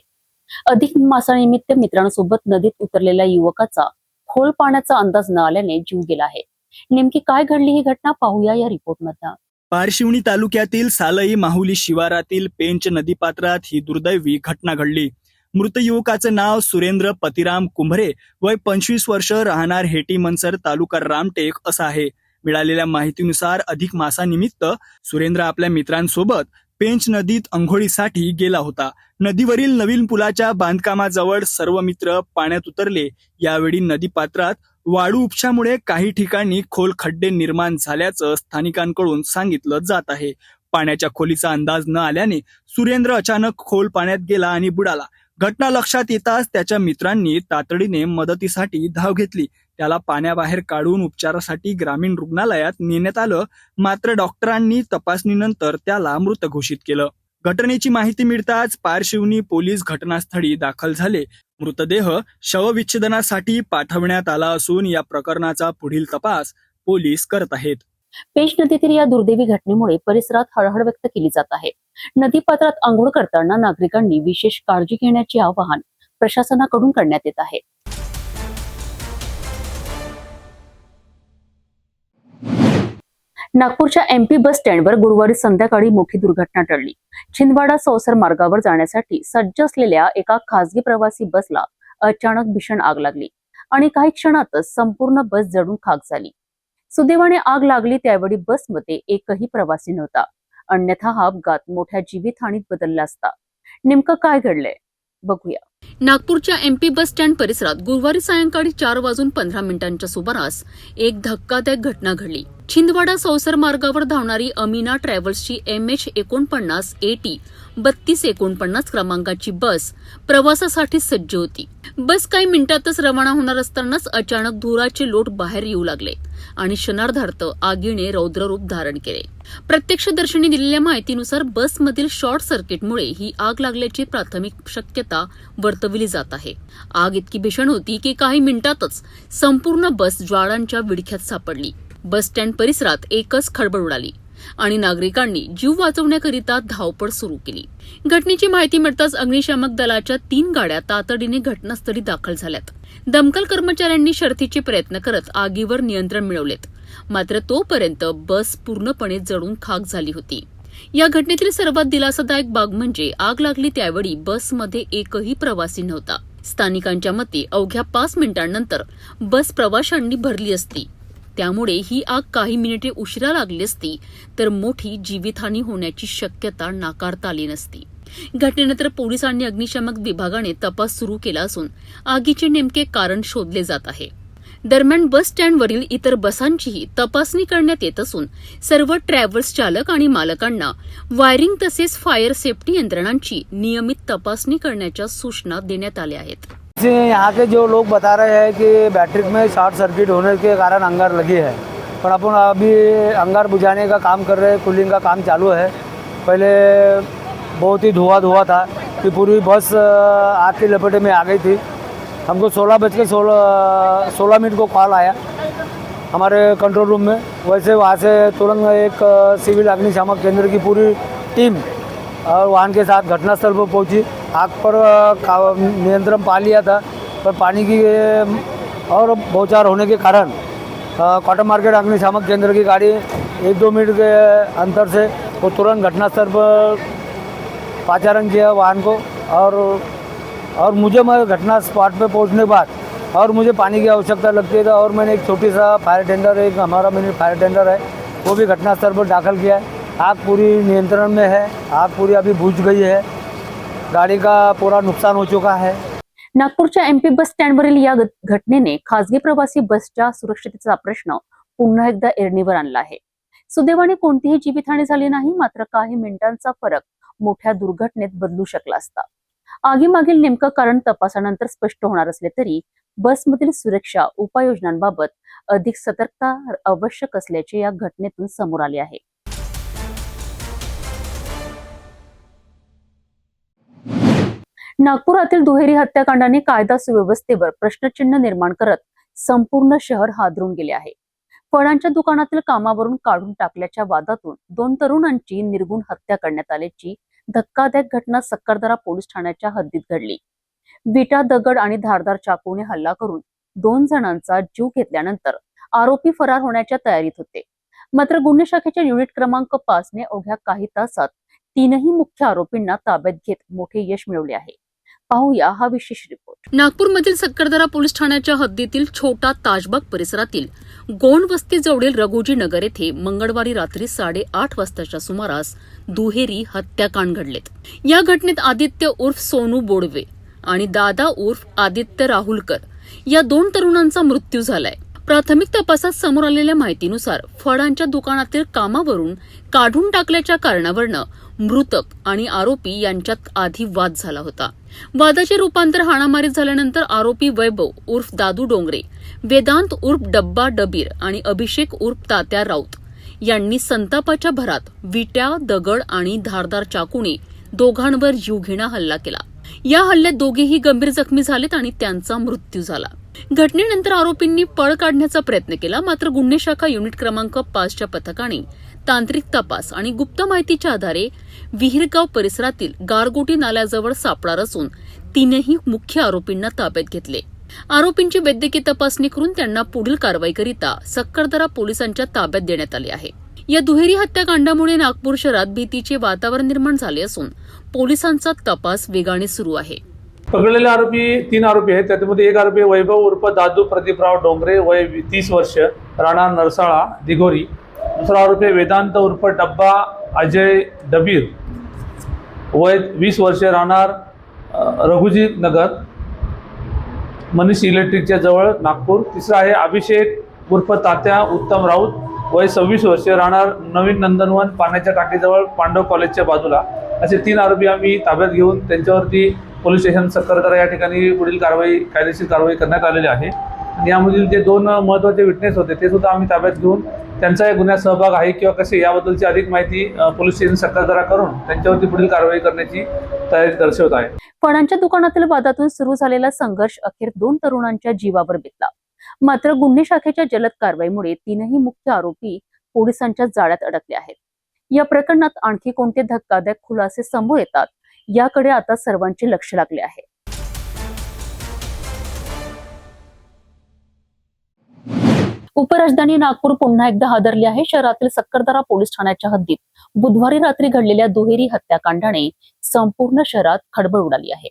[SPEAKER 1] अधिक मासानिमित्त मित्रांसोबत नदीत उतरलेल्या युवकाचा खोल पाण्याचा अंदाज न आल्याने जीव गेला आहे. नेमकी काय घडली ही घटना पाहूया या रिपोर्टमध्ये.
[SPEAKER 8] पारशिवनी तालुक्यातील सालई माहुली शिवारातील पेंच नदीपात्रात ही दुर्दैवी घटना घडली. मृत युवकाचं नाव सुरेंद्र पतिराम कुंभरे, वय 25 वर्ष, राहणार हेटी मनसर, तालुका रामटेक असं आहे. मिळालेल्या माहितीनुसार अधिक मासानिमित्त सुरेंद्र आपल्या मित्रांसोबत पेंच नदीत अंघोळीसाठी गेला होता. नदीवरील नवीन पुलाच्या बांधकामाजवळ सर्व मित्र पाण्यात उतरले. यावेळी नदीपात्रात वाळू उपशामुळे काही ठिकाणी खोल खड्डे निर्माण झाल्याचं स्थानिकांकडून सांगितलं जात आहे. पाण्याच्या खोलीचा अंदाज न आल्याने सुरेंद्र अचानक खोल पाण्यात गेला आणि बुडाला. घटना लक्षात येताच त्याच्या मित्रांनी तातडीने मदतीसाठी धाव घेतली. त्याला पाण्याबाहेर काढून उपचारासाठी ग्रामीण रुग्णालयात नेण्यात आलं, मात्र डॉक्टरांनी तपासणीनंतर त्याला मृत घोषित केलं. घटनेची माहिती मिळताच पारशिवनी पोलीस घटनास्थळी दाखल झाले. मृतदेह शवविच्छेदनासाठी पाठवण्यात आला असून या प्रकरणाचा पुढील तपास पोलीस करत आहेत.
[SPEAKER 1] पेश नदीतील या दुर्दैवी घटनेमुळे परिसरात हळहळ व्यक्त केली जात आहे. नदीपात्रात आंघोळ करताना नागरिकांनी विशेष काळजी घेण्याचे आवाहन प्रशासनाकडून करण्यात येत आहे. नागपूरच्या MP बस स्टँडवर गुरुवारी संध्याकाळी मोठी दुर्घटना टळली. छिंदवाडा सौसर मार्गावर जाण्यासाठी सज्ज असलेल्या एका खासगी प्रवासी बसला अचानक भीषण आग लागली आणि काही क्षणातच संपूर्ण बस जळून खाक झाली. सुदैवाने आग लागली त्यावेळी बसमध्ये एकही प्रवासी नव्हता, अन्यथा हा अपघात मोठ्या जीवितहानीत बदलला असता. नेमकं काय घडलंय बघूया. नागपूरच्या MP बस स्टँड परिसरात गुरुवारी सायंकाळी 4:15 सुमारास एक धक्कादायक घटना घडली. छिंदवाडा सौसर मार्गावर धावणारी अमीना ट्रॅव्हल्सची MH49 AT 3249 क्रमांकाची बस प्रवासासाठी सज्ज होती. बस काही मिनिटातच रवाना होणार असतानाच अचानक धुराचे लोट बाहेर येऊ लागले आणि क्षणार्धार्थ आगीने रौद्ररूप धारण केले. प्रत्यक्षदर्शींनी दिलेल्या माहितीनुसार बसमधील शॉर्ट सर्किटमुळे ही आग लागल्याची प्राथमिक शक्यता वर्तवली जात आहे. आग इतकी भीषण होती की काही मिनिटातच संपूर्ण बस ज्वाळांच्या विळख्यात सापडली. बस स्टँड परिसरात एकच खळबळ उडाली आणि नागरिकांनी जीव वाचवण्याकरिता धावपळ सुरू केली. घटनेची माहिती मिळताच अग्निशामक दलाच्या 3 गाड्या तातडीने घटनास्थळी दाखल झाल्यात. दमकल कर्मचाऱ्यांनी शर्थीचे प्रयत्न करत आगीवर नियंत्रण मिळवलेत, मात्र तोपर्यंत बस पूर्णपणे जळून खाक झाली होती. या घटनेतील सर्वात दिलासादायक बाब म्हणजे आग लागली त्यावेळी बसमध्ये एकही प्रवासी नव्हता. स्थानिकांच्या मते अवघ्या 5 मिनिटांनंतर बस प्रवाशांनी भरली असती. त्यामुळे ही आग काही मिनिटे उशिरा लागली असती तर मोठी जीवितहानी होण्याची शक्यता नाकारता आली नसती. घटनेनंतर पोलीस आणि अग्निशामक विभागाने तपास सुरू केला असून आगीचे नेमके कारण शोधले जात आहे. दरम्यान बस स्टँडवरील इतर बसांचीही तपासणी करण्यात येत असून सर्व ट्रॅव्हल्स चालक आणि मालकांना वायरिंग तसेच फायर सेफ्टी यंत्रणांची नियमित तपासणी करण्याच्या सूचना देण्यात आल्या आहेत.
[SPEAKER 10] यहाँ के जो लोग बता रहे हैं कि बैटरी में शॉर्ट सर्किट होने के कारण अंगार लगी है, पर अपन अभी अंगार बुझाने का काम कर रहे हैं, कूलिंग का काम चालू है. पहले बहुत ही धुआं था कि पूरी बस आग की लपेटे में आ गई थी. हमको 16:16 को कॉल आया हमारे कंट्रोल रूम में. वैसे वहाँ से तुरंत एक सिविल अग्निशामक केंद्र की पूरी टीम और वाहन के साथ घटनास्थल पर पहुंची. आग पर नियंत्रण पा लिया था, पर पानी की और बौछार होने के कारण कॉटन मार्केट अग्निशामक केंद्र की गाड़ी 1-2 मिनट के अंतर से वो तुरंत घटनास्थल पर पाचारण किया वाहन को. और मुझे मैं घटना स्पॉट पे पहुंचने के बाद और मुझे पानी की आवश्यकता लगती है और मैंने एक छोटी सा फायर टेंडर, एक हमारा मिनी फायर टेंडर है, वो भी घटनास्थल पर दाखिल किया है. आग पूरी नियंत्रण में है, आग पूरी अभी बुझ गई है, गाड़ी का पूरा नुकसान हो चुका है.
[SPEAKER 1] नागपूरच्या MP बस स्टँडवरील या घटनेने खासगी प्रवासी बसच्या सुरक्षिततेचा प्रश्न पुन्हा एकदा ऐरणीवर आणला आहे. सुदैवाने कोणतीही जीवितहानी झाली नाही, मात्र काही मिनिटांचा फरक मोठ्या दुर्घटनेत बदलू शकला असता. आगीमागील नेमकं कारण तपासानंतर स्पष्ट होणार असले तरी बसमधील सुरक्षा उपाययोजनांबाबत अधिक सतर्कता आवश्यक असल्याचे या घटनेतून समोर आले आहे. नागपुरातील दुहेरी हत्याकांडाने कायदा सुव्यवस्थेवर प्रश्नचिन्ह निर्माण करत संपूर्ण शहर हादरून गेले आहे. फळांच्या दुकानातील कामावरून काढून टाकल्याच्या वादातून 2 तरुणांची निर्गुण हत्या करण्यात आल्याची धक्कादायक घटना सक्करदरा पोलीस ठाण्याच्या हद्दीत घडली. विटा, दगड आणि धारदार चाकूने हल्ला करून 2 जणांचा जीव घेतल्यानंतर आरोपी फरार होण्याच्या तयारीत होते. मात्र गुन्हे शाखेच्या युनिट क्रमांक 5 ने अवघ्या काही तासात 3ही मुख्य आरोपींना ताब्यात घेत मोठे यश मिळवले आहे. पाहूया हा विशेष रिपोर्ट. नागपूरमधील सक्करदरा पोलीस ठाण्याच्या हद्दीतील छोटा ताजबाग परिसरातील गोंड वस्ती जवळील रघुजी नगर येथे मंगळवारी रात्री 8:30 वाजताच्या सुमारास दुहेरी हत्याकांड घडलेत. या घटनेत आदित्य उर्फ सोनू बोडवे आणि दादा उर्फ आदित्य राहुलकर या 2 तरुणांचा मृत्यू झालाय. प्राथमिक तपासात समोर आलेल्या माहितीनुसार फळांच्या दुकानातील कामावरून काढून टाकल्याच्या कारणावरनं मृतक आणि आरोपी यांच्यात आधी वाद झाला होता. वादाचे रूपांतर हाणामारीत झाल्यानंतर आरोपी वैभव उर्फ दादू डोंगरे, वेदांत उर्फ डब्बा डबीर आणि अभिषेक उर्फ तात्या राऊत यांनी संतापाच्या भरात विट्या, दगड आणि धारदार चाकूने दोघांवर जीवघेणा हल्ला केला. या हल्ल्यात दोघेही गंभीर जखमी झालेत आणि त्यांचा मृत्यू झाला. घटनेनंतर आरोपींनी पळ काढण्याचा प्रयत्न केला, मात्र गुन्हे शाखा युनिट क्रमांक 5च्या पथकाने तांत्रिक तपास आणि गुप्त माहितीच्या आधारे विहीरगाव परिसरातील गारगोटी नाल्याजवळ सापळा रचून तीनही मुख्य आरोपींना ताब्यात घेतले. आरोपींची वैद्यकीय तपासणी करून त्यांना पुढील कारवाईकरिता सक्करदरा पोलिसांच्या ताब्यात देण्यात आले आहे. या दुहेरी हत्याकांडामुळे नागपूर शहरात भीतीचे वातावरण निर्माण झाले असून पोलिसांचा तपास वेगाने सुरू आहे.
[SPEAKER 11] पकडलेले आरोपी 3 आरोपी आहेत. त्यामध्ये एक आरोपी वैभव उर्फ दादू प्रदीपराव डोंगरे, वय 30 वर्ष, राहणार नरसाळा दिघोरी. दुसरा आरोपी वेदांत उर्फ डब्बा अजय डबीर, वय 20 वर्ष, राहणार रघुजी नगर, मनीष इलेक्ट्रिकच्या जवळ, नागपूर. तिसरा आहे अभिषेक उर्फ तात्या उत्तम राऊत, वय 26 वर्ष, राहणार नवीन नंदनवन पाण्याच्या टाकीजवळ, पांडव कॉलेजच्या बाजूला. असे 3 आरोपी आम्ही ताब्यात घेऊन त्यांच्यावरती पोलीस स्टेशन सक्करदरा या ठिकाणी पुढील कायदेशीर कारवाई करण्यात आलेली आहे. आणि यामधील जे 2 महत्त्वाचे विटनेस होते ते सुद्धा आम्ही ताब्यात घेऊन त्यांचा या गुन्ह्यात सहभाग आहे किंवा कसे याबद्दलची अधिक माहिती पोलीस स्टेशन सक्करदरा करून त्यांच्यावरती पुढील कारवाई करण्याची तयारी दर्शवत आहे.
[SPEAKER 1] फळांच्या दुकानातील वादातून सुरू झालेला संघर्ष अखेर 2 तरुणांच्या जीवावर बेतला. मात्र गुन्हे शाखेच्या जलद कारवाईमुळे 3ही मुख्य आरोपी पोलिसांच्या जाळ्यात अडकले आहेत. या प्रकरणात आणखी कोणते धक्कादायक खुलासे समोर येतात याकडे आता सर्वांचे लक्ष लागले आहे. उपराजधानी नागपूर पुन्हा एकदा हादरली आहे. शहरातील सक्करदरा पोलीस ठाण्याच्या हद्दीत बुधवारी रात्री घडलेल्या दुहेरी हत्याकांडाने संपूर्ण शहरात खळबळ उडाली आहे.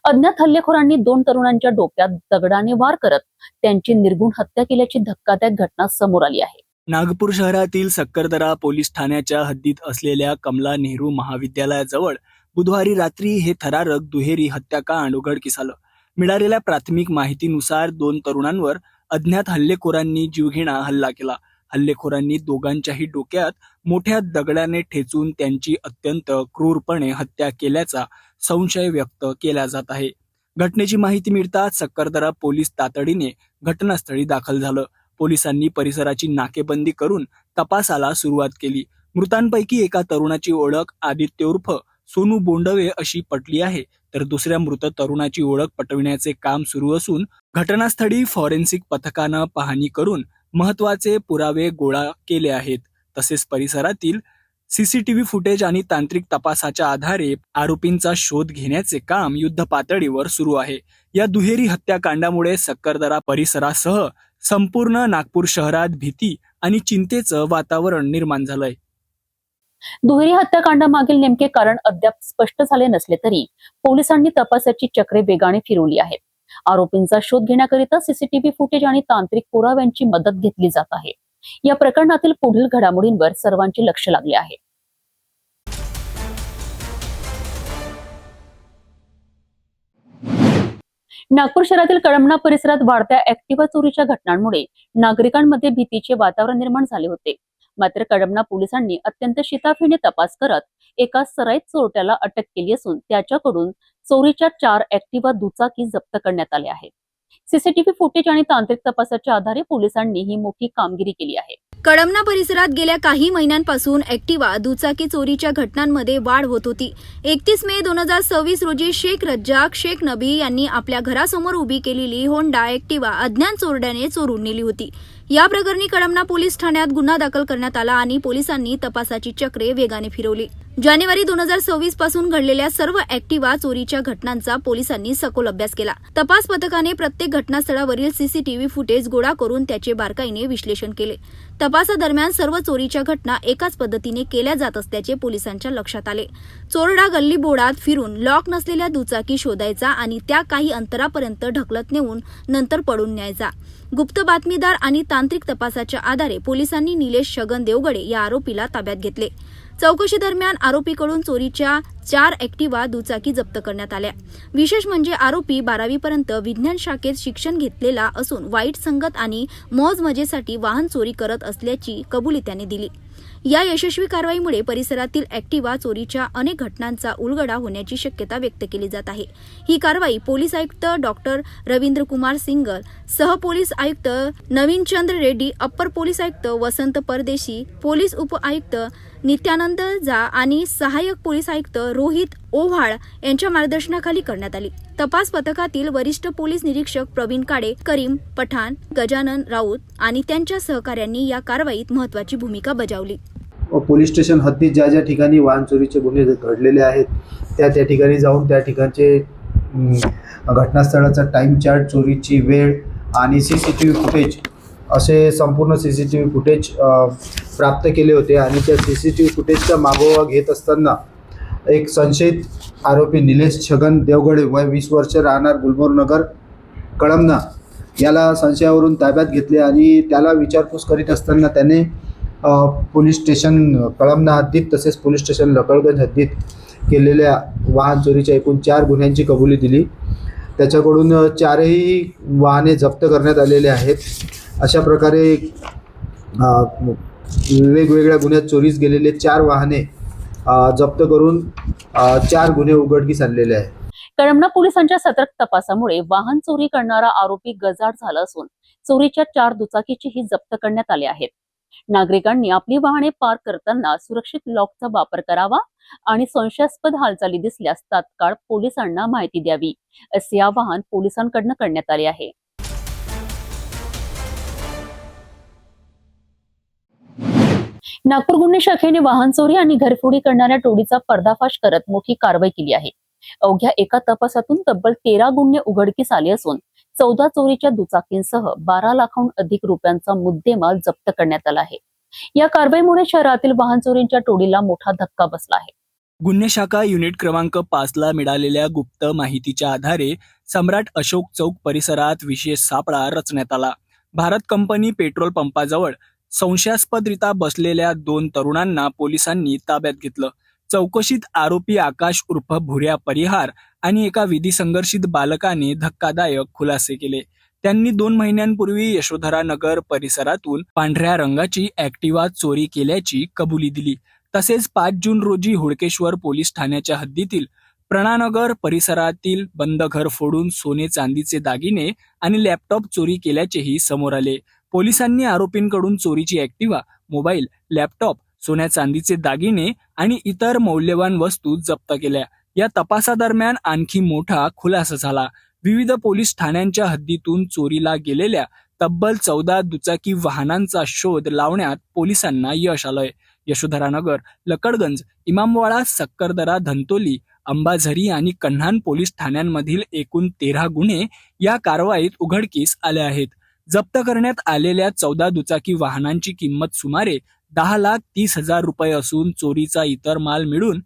[SPEAKER 1] अज्ञात हल्लेखोरांनी 2 तरुणांच्या डोक्यात दगडाने वार करत त्यांची निर्घृण हत्या केल्याची धक्कादायक घटना समोर आली आहे.
[SPEAKER 8] नागपूर शहरातील सक्करदरा पोलीस ठाण्याच्या हद्दीत असलेल्या कमला नेहरू महाविद्यालयाजवळ बुधवारी रात्री हे थरारक दुहेरी हत्याकांड उघडकीस आलं. मिळालेल्या प्राथमिक माहितीनुसार 2 तरुणांवर अज्ञात हल्लेखोरांनी जीवघेणा हल्ला केला. हल्लेखोरांनी दोघांच्याही डोक्यात मोठ्या दगडाने ठेचून त्यांची अत्यंत क्रूरपणे हत्या केल्याचा संशय व्यक्त केला जात आहे. घटनेची माहिती मिळताच सक्करदरा पोलीस तातडीने घटनास्थळी दाखल झालं. पोलिसांनी परिसराची नाकेबंदी करून तपासाला सुरुवात केली. मृतांपैकी एका तरुणाची ओळख आदित्य उर्फ सोनू बोंडवे अशी पटली आहे, तर दुसऱ्या मृत तरुणाची ओळख पटविण्याचे काम सुरू असून घटनास्थळी फॉरेन्सिक पथकानं पाहणी करून महत्त्वाचे पुरावे गोळा केले आहेत. तसेच परिसरातील सीसीटीव्ही फुटेज आणि तांत्रिक तपासाच्या आधारे आरोपींचा शोध घेण्याचे काम युद्धपातळीवर सुरू आहे. या दुहेरी हत्याकांडामुळे सक्करदरा परिसरासह संपूर्ण नागपूर शहरात भीती आणि चिंतेचं वातावरण निर्माण झालंय.
[SPEAKER 1] दुहेरी हत्याकांडामागील नेमके कारण अद्याप स्पष्ट झाले नसले तरी पोलिसांनी तपासाची चक्रे वेगाने फिरवली आहेत. आरोपींचा शोध घेण्याकरिता सीसीटीव्ही फुटेज आणि तांत्रिक पुराव्यांची मदत घेतली जात आहे. या प्रकरणातील पुढील घडामोडींवर सर्वांचे लक्ष लागले आहे. नागपूर शहरातील कळमना परिसरात वाढत्या ऍक्टिव्हा चोरीच्या घटनांमुळे नागरिकांमध्ये भीतीचे वातावरण निर्माण झाले होते. मात्र कळमना पोलिसांनी अत्यंत शिताफीने तपास करत एका सराईत चोरट्याला अटक केली असून त्याच्याकडून चोरीच्या 4 ऍक्टिव्हा दुचाकी जप्त करण्यात आल्या आहेत. सीसीटीव्ही फुटेज आणि तांत्रिक तपासाच्या आधारे पोलिसांनी ही मोठी कामगिरी केली आहे.
[SPEAKER 3] कळमना परिसरात गेल्या काही महिन्यांपासून ऍक्टिव्हा दुचाकी चोरीच्या घटनांमध्ये वाढ होत होती. 31 मे 2026 रोजी शेख रज्जाक शेख नबी यांनी आपल्या घरासमोर उभी केलेली होंडा ऍक्टिव्हा अज्ञात चोरट्याने चोरून नेली होती. या प्रकरणी कळमना पोलीस ठाण्यात गुन्हा दाखल करण्यात आला आणि पोलिसांनी तपासाची चक्रे वेगाने फिरवली. जानेवारी 2026 पासून घडलेल्या सर्व ऍक्टिव्हा चोरीच्या घटनांचा पोलिसांनी सखोल अभ्यास केला. तपास पथकाने प्रत्येक घटनास्थळावरील सीसीटीव्ही फुटेज गोळा करून त्याचे बारकाईने विश्लेषण केले. तपासादरम्यान सर्व चोरीच्या घटना एकाच पद्धतीने केल्या जात असल्याचे पोलिसांच्या लक्षात आले. चोरडा गल्लीबोळात फिरून लॉक नसलेल्या दुचाकी शोधायचा आणि त्या काही अंतरापर्यंत ढकलत नेऊन नंतर पळून न्यायचा. गुप्त बातमीदार आणि तांत्रिक तपासाच्या आधारे पोलिसांनी निलेश छगन देवगडे या आरोपीला ताब्यात घेतले. चौकशी दरम्यान आरोपीकडून चोरीच्या 4 ॲक्टिवा दुचाकी जप्त करण्यात आल्या. विशेष म्हणजे आरोपी 12वी पर्यंत विज्ञान शाखेत शिक्षण घेतलेला असून वाईट संगत आणि मौज मजेसाठी वाहन चोरी करत असल्याची कबुली त्याने दिली. या यशस्वी कारवाईमुळे परिसरातील ॲक्टिवा चोरीच्या अनेक घटनांचा उलगडा होण्याची शक्यता व्यक्त केली जात आहे. ही कारवाई पोलीस आयुक्त डॉक्टर रवींद्र कुमार सिंगल, सहपोलीस आयुक्त नवीनचंद्र रेड्डी, अप्पर पोलीस आयुक्त वसंत परदेशी, पोलीस उपआयुक्त नित्यानंद झा आणि सहाय्यक पोलीस आयुक्त रोहित ओव्हाळ यांच्या मार्गदर्शनाखाली करण्यात आली. तपास पथकातील वरिष्ठ पोलीस निरीक्षक प्रवीण काडे, करीम पठाण, गजानन राऊत आणि त्यांच्या सहकाऱ्यांनी या कारवाईत महत्त्वाची भूमिका बजावली.
[SPEAKER 12] पोलीस स्टेशन हद्दीत ज्या ज्या ठिकाणी वाहन चोरीचे गुन्हे घडलेले आहेत त्या ठिकाणी जाऊन त्या ठिकाणचे घटनास्थळाचा टाईम चार्ट, चोरीची वेळ आणि CCTV फुटेज असे संपूर्ण CCTV फुटेज प्राप्त केले होते. आणि त्या CCTV फुटेजचा मागोवा घेत असताना एक संशयित आरोपी निलेश छगन देवगडे, वय 20 वर्ष, राहणार गुलमोहरनगर, कळमना, याला संशयावरून ताब्यात घेतले आणि त्याला विचारपूस करीत असताना त्याने पोलीस स्टेशन कळमना हद्दीत तसेच पोलीस स्टेशन लकडगंज हद्दीत केलेल्या वाहन चोरीच्या एकूण 4 गुन्ह्यांची कबुली दिली. त्याच्याकडून 4ही वाहने जप्त करण्यात आलेले आहेत. अशा प्रकारे वेगवेगळ्या गुन्ह्यात चोरीस गेलेले 4 वाहने जप्त करून 4 गुन्हे उघडकीस आणलेले आहेत.
[SPEAKER 1] कळमना पोलिसांच्या सतर्क तपासामुळे वाहन चोरी करणारा आरोपी गजाआड झाला असून चोरीच्या 4 दुचाकीचीही जप्त करण्यात आले आहेत. नागरिकांनी आपली वाहने पार्क करताना सुरक्षित लॉकचा वापर करावा आणि संशयास्पद हालचाली दिसल्यास तात्काळ पोलिसांना माहिती द्यावी, असे आवाहन पोलिसांकडून करण्यात आले आहे. नागपूर गुन्हे शाखेने वाहन चोरी आणि घरफोडी करणाऱ्या टोळीचा पर्दाफाश करत मोठी कारवाई केली आहे. अवघ्या एका तपासातून तब्बल 13 गुन्हे उघडकीस आले असून 14 चोरीच्या दुचाकींसह 12 लाखांहून अधिक रुपयांचा मुद्देमाल जप्त करण्यात आला आहे. या कारवाईमुळे शहरातील वाहन चोरींच्या टोळीला मोठा धक्का बसला आहे.
[SPEAKER 8] गुन्हे शाखा युनिट क्रमांक 5ला मिळालेल्या गुप्त माहितीच्या आधारे सम्राट अशोक चौक परिसरात विशेष सापळा रचण्यात आला. भारत कंपनी पेट्रोल पंपाजवळ संशयास्पदरित्या बसलेल्या 2 तरुणांना पोलिसांनी ताब्यात घेतलं. चौकशीत आरोपी आकाश उर्फ भुऱ्या परिहार आणि एका विधिसंघर्षित बालकाने धक्कादायक खुलासे केले. त्यांनी 2 महिन्यांपूर्वी यशोधरा नगर परिसरातून पांढऱ्या रंगाची ॲक्टिवा चोरी केल्याची कबुली दिली. तसेच 5 जून रोजी हुडकेश्वर पोलीस ठाण्याच्या हद्दीतील प्रणानगर परिसरातील बंद घर फोडून सोने चांदीचे दागिने आणि लॅपटॉप चोरी केल्याचेही समोर आले. पोलिसांनी आरोपींकडून चोरीची ॲक्टिवा, मोबाईल, लॅपटॉप, सोन्या चांदीचे दागिने आणि इतर मौल्यवान वस्तू जप्त केल्या. या तपासादरम्यान आणखी मोठा खुलासा झाला. विविध पोलीस ठाण्यांच्या हद्दीतून चोरीला गेलेल्या तब्बल 14 दुचाकी वाहनांचा शोध लावण्यात पोलिसांना यश आलंय. यशोधरानगर, लकडगंज, इमामवाडा, सक्करदरा, धंतोली, अंबाझरी आणि कन्हान पोलीस ठाण्यांमधील एकूण 13 गुन्हे या कारवाईत उघडकीस आले आहेत. जप्त करण्यात आलेल्या 14 दुचाकी वाहनांची किंमत सुमारे 10,30,000 रुपये असून चोरीचा इतर माल मिळून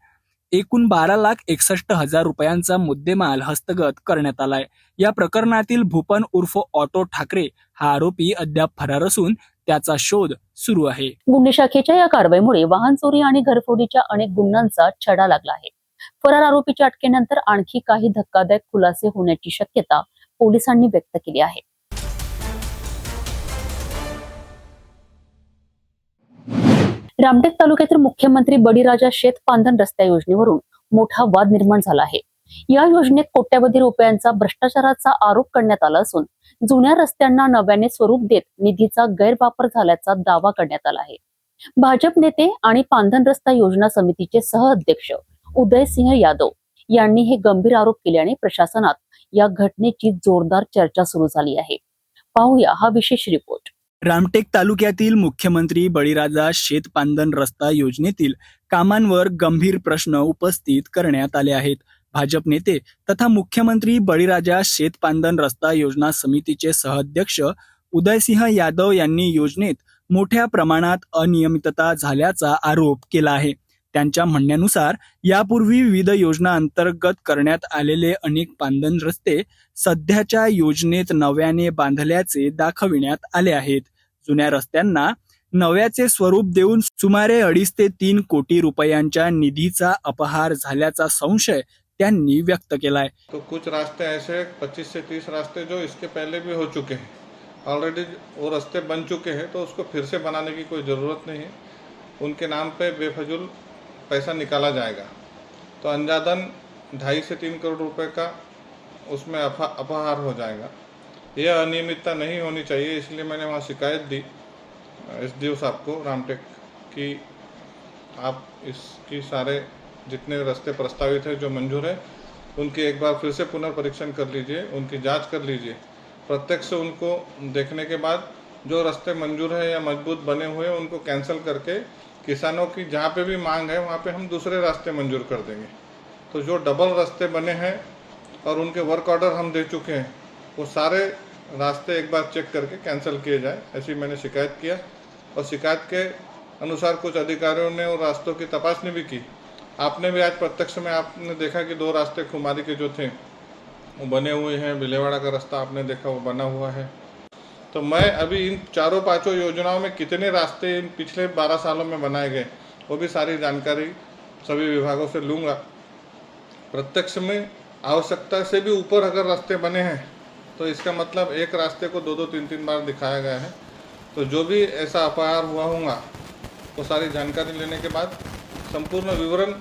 [SPEAKER 8] एकूण 12,61,000 रुपयांचा मुद्देमाल हस्तगत करण्यात आलाय. या प्रकरणातील भूपन उर्फ ऑटो ठाकरे हा आरोपी अद्याप फरार असून त्याचा शोध सुरू आहे.
[SPEAKER 1] गुन्हे शाखेच्या या कारवाईमुळे वाहन चोरी आणि घरफोडीच्या अनेक गुन्ह्यांचा छडा लागला आहे. फरार आरोपीच्या अटकेनंतर आणखी काही धक्कादायक खुलासे होण्याची शक्यता पोलिसांनी व्यक्त केली आहे. रामटेक तालुक्यातील मुख्यमंत्री बळीराजा शेत पांधन रस्ता योजनेवरून मोठा वाद निर्माण झाला आहे. या योजनेत कोट्यवधी रुपयांचा भ्रष्टाचाराचा आरोप करण्यात आला असून जुन्या रस्त्यांना नव्याने स्वरूप देत निधीचा गैरवापर झाल्याचा दावा करण्यात आला आहे. भाजप नेते आणि पांधन रस्ता योजना समितीचे सहअध्यक्ष उदयसिंह यादव यांनी हे गंभीर आरोप केल्याने प्रशासनात या घटनेची जोरदार चर्चा सुरू झाली आहे. पाहूया हा विशेष रिपोर्ट.
[SPEAKER 8] रामटेक तालुक्यातील मुख्यमंत्री बळीराजा शेतपांधन रस्ता योजनेतील कामांवर गंभीर प्रश्न उपस्थित करण्यात आले आहेत. भाजप नेते तथा मुख्यमंत्री बळीराजा शेतपांधन रस्ता योजना समितीचे सहअध्यक्ष उदयसिंह यादव यांनी योजनेत मोठ्या प्रमाणात अनियमितता झाल्याचा आरोप केला आहे. त्यांच्या म्हणण्यानुसार यापूर्वी विविध योजना अंतर्गत करण्यात आलेले अनेक पांधन रस्ते सध्याच्या योजनेत नव्याने बांधल्याचे दाखविण्यात आले आहेत. जुन्या रस्त्यांना नव्याचे स्वरूप देऊन सुमारे 2.5 ते 3 कोटी रुपयांच्या निधीचा अपहार झाल्याचा संशय त्यांनी व्यक्त केलाय.
[SPEAKER 6] तो कुछ रास्ते ऐसे 25 से 30 रास्ते जो इसके पहले भी हो चुके हैं, ऑलरेडी वो रास्ते बन चुके हैं, तो उसको फिर से बनाने की कोई ज़रूरत नहीं है. उनके नाम पे बेफजूल पैसा निकाला जाएगा. तो अंजादन 2.5 से 3 करोड़ रुपए का उसमें अपहार हो जाएगा. यह अनियमितता नहीं होनी चाहिए, इसलिए मैंने वहाँ शिकायत दी SDO साहब को रामटेक कि आप इसकी सारे जितने रास्ते प्रस्तावित है जो मंजूर है उनकी एक बार फिर से पुनर्परीक्षण कर लीजिए, उनकी जांच कर लीजिए. प्रत्यक्ष उनको देखने के बाद जो रास्ते मंजूर है या मजबूत बने हुए हैं उनको कैंसिल करके किसानों की जहाँ पे भी मांग है वहाँ पे हम दूसरे रास्ते मंजूर कर देंगे. तो जो डबल रास्ते बने हैं और उनके वर्क ऑर्डर हम दे चुके हैं वो सारे रास्ते एक बार चेक करके कैंसिल किए जाए, ऐसी मैंने शिकायत किया. और शिकायत के अनुसार कुछ अधिकारियों ने उन रास्तों की तपासनी भी की. आपने भी आज प्रत्यक्ष में आपने देखा कि 2 रास्ते खुमारी के जो थे वो बने हुए हैं. बिलेवाड़ा का रास्ता आपने देखा वो बना हुआ है. तो मैं अभी इन 4-5 योजनाओं में कितने रास्ते इन पिछले 12 सालों में बनाए गए वो भी सारी जानकारी सभी विभागों से लूँगा. प्रत्यक्ष में आवश्यकता से भी ऊपर अगर रास्ते बने हैं तो इसका मतलब एक रास्ते को 2-2, 3-3 बार दिखाया गया है. तो जो भी ऐसा अपहार हुआ होगा वो सारी जानकारी लेने के बाद संपूर्ण विवरण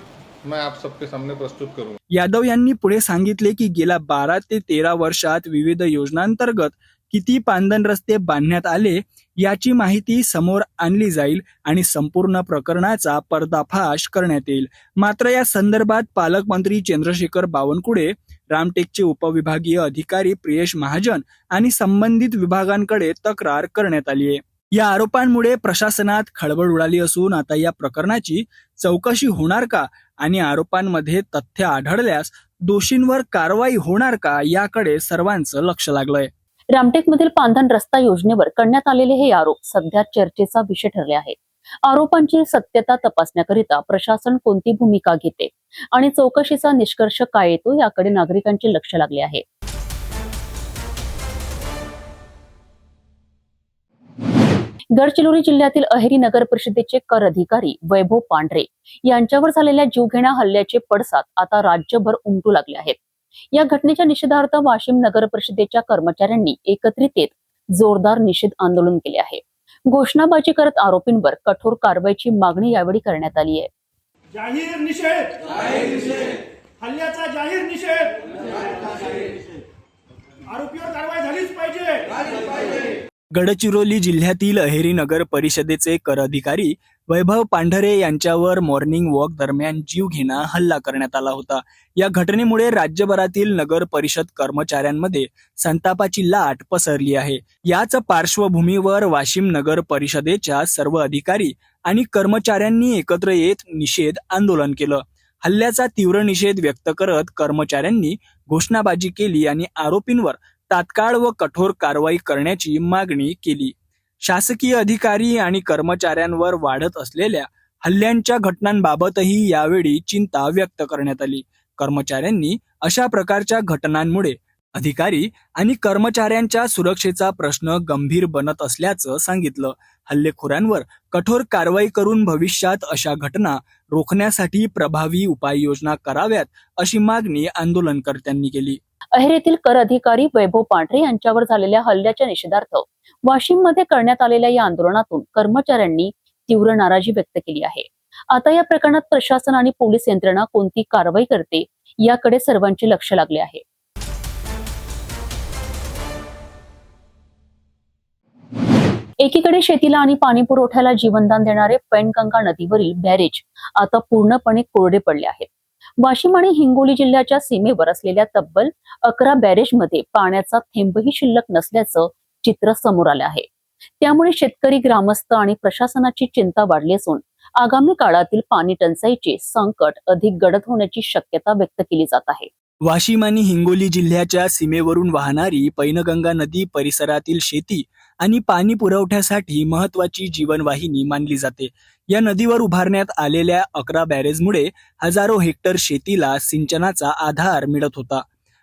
[SPEAKER 6] मैं आप सबके सामने प्रस्तुत करूंगा.
[SPEAKER 8] यादव यांनी पुढे सांगितले की गेल्या 12 ते 13 वर्षात विविध योजनांतर्गत किती पांदन रस्ते बांधण्यात आले याची माहिती समोर आणली जाईल आणि संपूर्ण प्रकरणाचा पर्दाफाश करण्यात येईल. मात्र या संदर्भात पालकमंत्री चंद्रशेखर बावनकुळे, रामटेकचे उपविभागीय अधिकारी प्रियेश महाजन आणि संबंधित विभागांकडे तक्रार करण्यात आली आहे. या आरोपांमुळे प्रशासनात खळबळ उडाली असून आता या प्रकरणाची चौकशी होणार का आणि आरोपांमध्ये तथ्य आढळल्यास दोषींवर कारवाई होणार का याकडे सर्वांचं लक्ष लागलंय.
[SPEAKER 1] रामटेकमधील पांधन रस्ता योजनेवर करण्यात आलेले हे आरोप सध्या चर्चेचा विषय ठरले आहेत. आरोपांची सत्यता तपासण्याकरिता प्रशासन कोणती भूमिका घेते आणि चौकशीचा निष्कर्ष काय येतो याकडे नागरिकांचे लक्ष लागले आहे. गडचिरोली जिल्ह्यातील अहेरी नगर परिषदेचे कर अधिकारी वैभव पांढरे यांच्यावर झालेल्या जीवघेण्या हल्ल्याचे पडसाद आता राज्यभर उमटू लागले आहेत. या घटनेच्या निषेधार्थ वाशिम नगर परिषदेच्या कर्मचाऱ्यांनी एकत्रित येत जोरदार निषेध आंदोलन केले आहे. घोषणाबाजी करत आरोपींवर कठोर कारवाईची मागणी यावेळी करण्यात आली आहे.
[SPEAKER 9] जाहीर निषेध, हल्ल्याचा जाहीर निषेध, आरोपीवर कारवाई झालीच पाहिजे.
[SPEAKER 8] गडचिरोली जिल्ह्यातील अहेरी नगर परिषदेचे कर अधिकारी वैभव पांढरे यांच्यावर मॉर्निंग वॉक दरम्यान जीवघेणा हल्ला करण्यात आला होता. या घटनेमुळे राज्यभरातील नगर परिषद कर्मचाऱ्यांमध्ये संतापाची लाट पसरली आहे. याच पार्श्वभूमीवर वाशिम नगर परिषदेच्या सर्व अधिकारी आणि कर्मचाऱ्यांनी एकत्र येत निषेध आंदोलन केलं. हल्ल्याचा तीव्र निषेध व्यक्त करत कर्मचाऱ्यांनी घोषणाबाजी केली आणि आरोपींवर तात्काळ व कठोर कारवाई करण्याची मागणी केली. शासकीय अधिकारी आणि कर्मचाऱ्यांवर वाढत असलेल्या हल्ल्यांच्या घटनांबाबतही यावेळी चिंता व्यक्त करण्यात आली. कर्मचाऱ्यांनी अशा प्रकारच्या घटनांमुळे अधिकारी आणि कर्मचाऱ्यांच्या सुरक्षेचा प्रश्न गंभीर बनत असल्याचं सांगितलं. हल्लेखोरांवर कठोर कारवाई करून भविष्यात अशा घटना रोखण्यासाठी प्रभावी उपाययोजना कराव्यात अशी मागणी आंदोलनकर्त्यांनी केली.
[SPEAKER 1] अहेरीतील कर अधिकारी वैभव पांढरे यांच्यावर झालेल्या हल्ल्याच्या निषेधार्थ वाशिम मध्ये करण्यात आलेल्या या आंदोलनातून कर्मचाऱ्यांनी तीव्र नाराजी व्यक्त केली आहे. आता या प्रकरणात प्रशासन आणि पोलीस यंत्रणा कोणती कारवाई करते याकडे सर्वांचे लक्ष लागले आहे. एकीकडे शेतीला आणि पाणी पुरवठ्याला जीवनदान देणारे पैनगंगा नदीवरील बॅरेज आता पूर्णपणे कोरडे पडले आहेत. वाशिम आणि हिंगोली जिल्ह्याच्या सीमेवर असलेल्या तब्बल 11 बॅरेजमध्ये पाण्याचा थेंबही शिल्लक नसल्याचं चित्र समोर आलं आहे. त्यामुळे शेतकरी, ग्रामस्थ आणि प्रशासनाची चिंता वाढली असून आगामी काळातील पाणी टंचाईचे संकट अधिक गडद होण्याची शक्यता व्यक्त केली जात आहे.
[SPEAKER 8] वाशिम आणि हिंगोली जिल्ह्याच्या सीमेवरून वाहणारी पैनगंगा नदी परिसरातील शेती आणि पाणी पुरवठ्यासाठी महत्वाची जीवनवाहिनी मानली जाते. या नदीवर उभारण्यात आलेल्या 11 बॅरेजमुळे हजारो हेक्टर शेतीला सिंचनाचा आधार मिळत होता.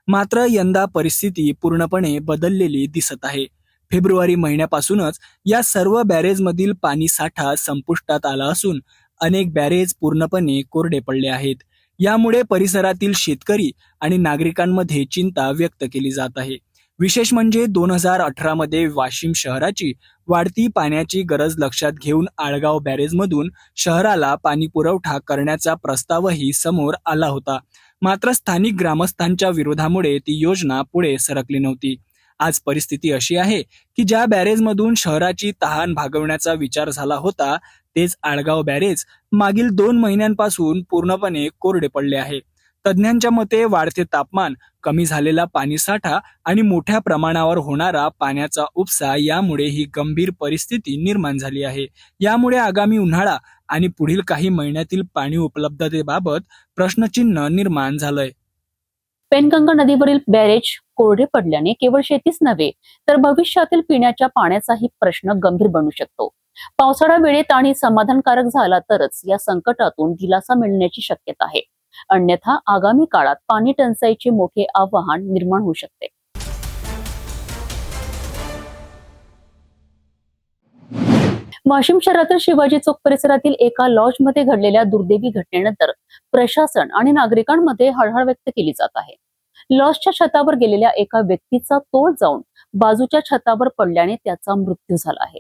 [SPEAKER 8] मात्र यंदा परिस्थिती पूर्णपणे बदललेली दिसत आहे. फेब्रुवारी महिन्यापासूनच या सर्व बॅरेजमधील पाणी साठा संपुष्टात आला असून अनेक बॅरेज पूर्णपणे कोरडे पडले आहेत. यामुळे परिसरातील शेतकरी आणि नागरिकांमध्ये चिंता व्यक्त केली जात आहे. विशेष म्हणजे 2018 मध्ये वाशिम शहराची वाढती पाण्याची गरज लक्षात घेऊन आळगाव बॅरेजमधून शहराला पाणी पुरवठा करण्याचा प्रस्तावही समोर आला होता. मात्र स्थानिक ग्रामस्थांच्या विरोधामुळे ती योजना पुढे सरकली नव्हती. आज परिस्थिती अशी आहे की ज्या बॅरेजमधून शहराची तहान भागवण्याचा विचार झाला होता तेच आळगाव बॅरेज मागील 2 महिन्यांपासून पूर्णपणे कोरडे पडले आहे. तज्ज्ञांच्या मते वाढते तापमान, कमी झालेला पाणीसाठा आणि मोठ्या प्रमाणावर होणारा पाण्याचा उपसा यामुळे ही गंभीर परिस्थिती निर्माण झाली आहे. यामुळे आगामी उन्हाळा आणि पुढील काही महिन्यातील पाणी उपलब्धतेबाबत प्रश्नचिन्ह निर्माण झालंय.
[SPEAKER 1] पेनगंगा नदीवरील बॅरेज कोरडे पडल्याने केवळ शेतीच नव्हे तर भविष्यातील पिण्याच्या पाण्याचाही प्रश्न गंभीर बनू शकतो. पावसाळा वेळेत आणि समाधानकारक झाला तरच या संकटातून दिलासा मिळण्याची शक्यता आहे. अन्यथा आगामी काळात पाणी टंचाईचे मोठे आव्हान निर्माण होऊ शकते. वाशिम शहरातील शिवाजी चौक परिसरातील एका लॉजमध्ये घडलेल्या दुर्दैवी घटनेनंतर प्रशासन आणि नागरिकांमध्ये हळहळ व्यक्त केली जात आहे. लॉजच्या छतावर गेलेल्या एका व्यक्तीचा तोल जाऊन बाजूच्या छतावर पडल्याने त्याचा मृत्यू झाला आहे.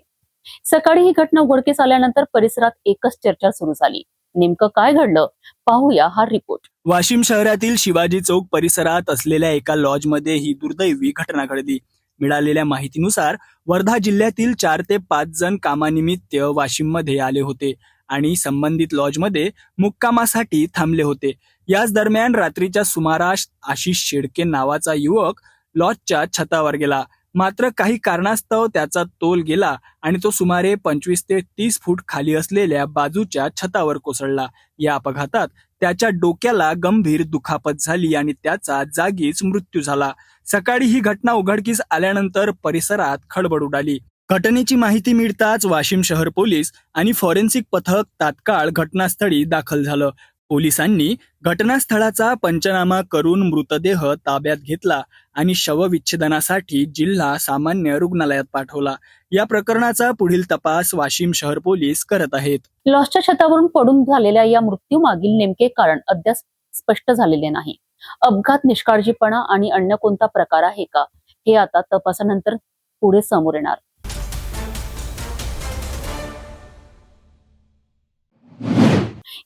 [SPEAKER 1] सकाळी ही घटना उघडकीस आल्यानंतर परिसरात एकच चर्चा सुरू झाली. नेमकं काय घडलं पाहूया हा रिपोर्ट.
[SPEAKER 8] वाशिम शहरातील शिवाजी चौक परिसरात असलेल्या एका लॉजमध्ये ही दुर्दैवी घटना घडली. मिळालेल्या माहितीनुसार वर्धा जिल्ह्यातील 4 ते 5 जण कामानिमित्त वाशिममध्ये आले होते आणि संबंधित लॉजमध्ये मुक्कामासाठी थांबले होते. याच दरम्यान रात्रीच्या सुमारास आशिष शेडके नावाचा युवक लॉजच्या छतावर गेला. मात्र काही कारणास्तव त्याचा तोल गेला आणि तो सुमारे 25 ते 30 फूट खाली असलेल्या बाजूच्या छतावर कोसळला. या अपघातात त्याच्या डोक्याला गंभीर दुखापत झाली आणि त्याचा जागीच मृत्यू झाला. सकाळी ही घटना उघडकीस आल्यानंतर परिसरात खळबळ उडाली. घटनेची माहिती मिळताच वाशिम शहर पोलीस आणि फॉरेन्सिक पथक तात्काळ घटनास्थळी दाखल झालं. पोलिसांनी घटनास्थळाचा पंचनामा करून मृतदेह ताब्यात घेतला आणि शवविच्छेदनासाठी जिल्हा सामान्य रुग्णालयात पाठवला. या प्रकरणाचा पुढील तपास वाशिम शहर पोलीस करत आहेत.
[SPEAKER 1] लॉजच्या छतावरून पडून झालेल्या या मृत्यूमागील नेमके कारण अद्याप स्पष्ट झालेले नाही. अपघात, निष्काळजीपणा आणि अन्य कोणता प्रकार आहे का हे आता तपासानंतर पुढे समोर येणार.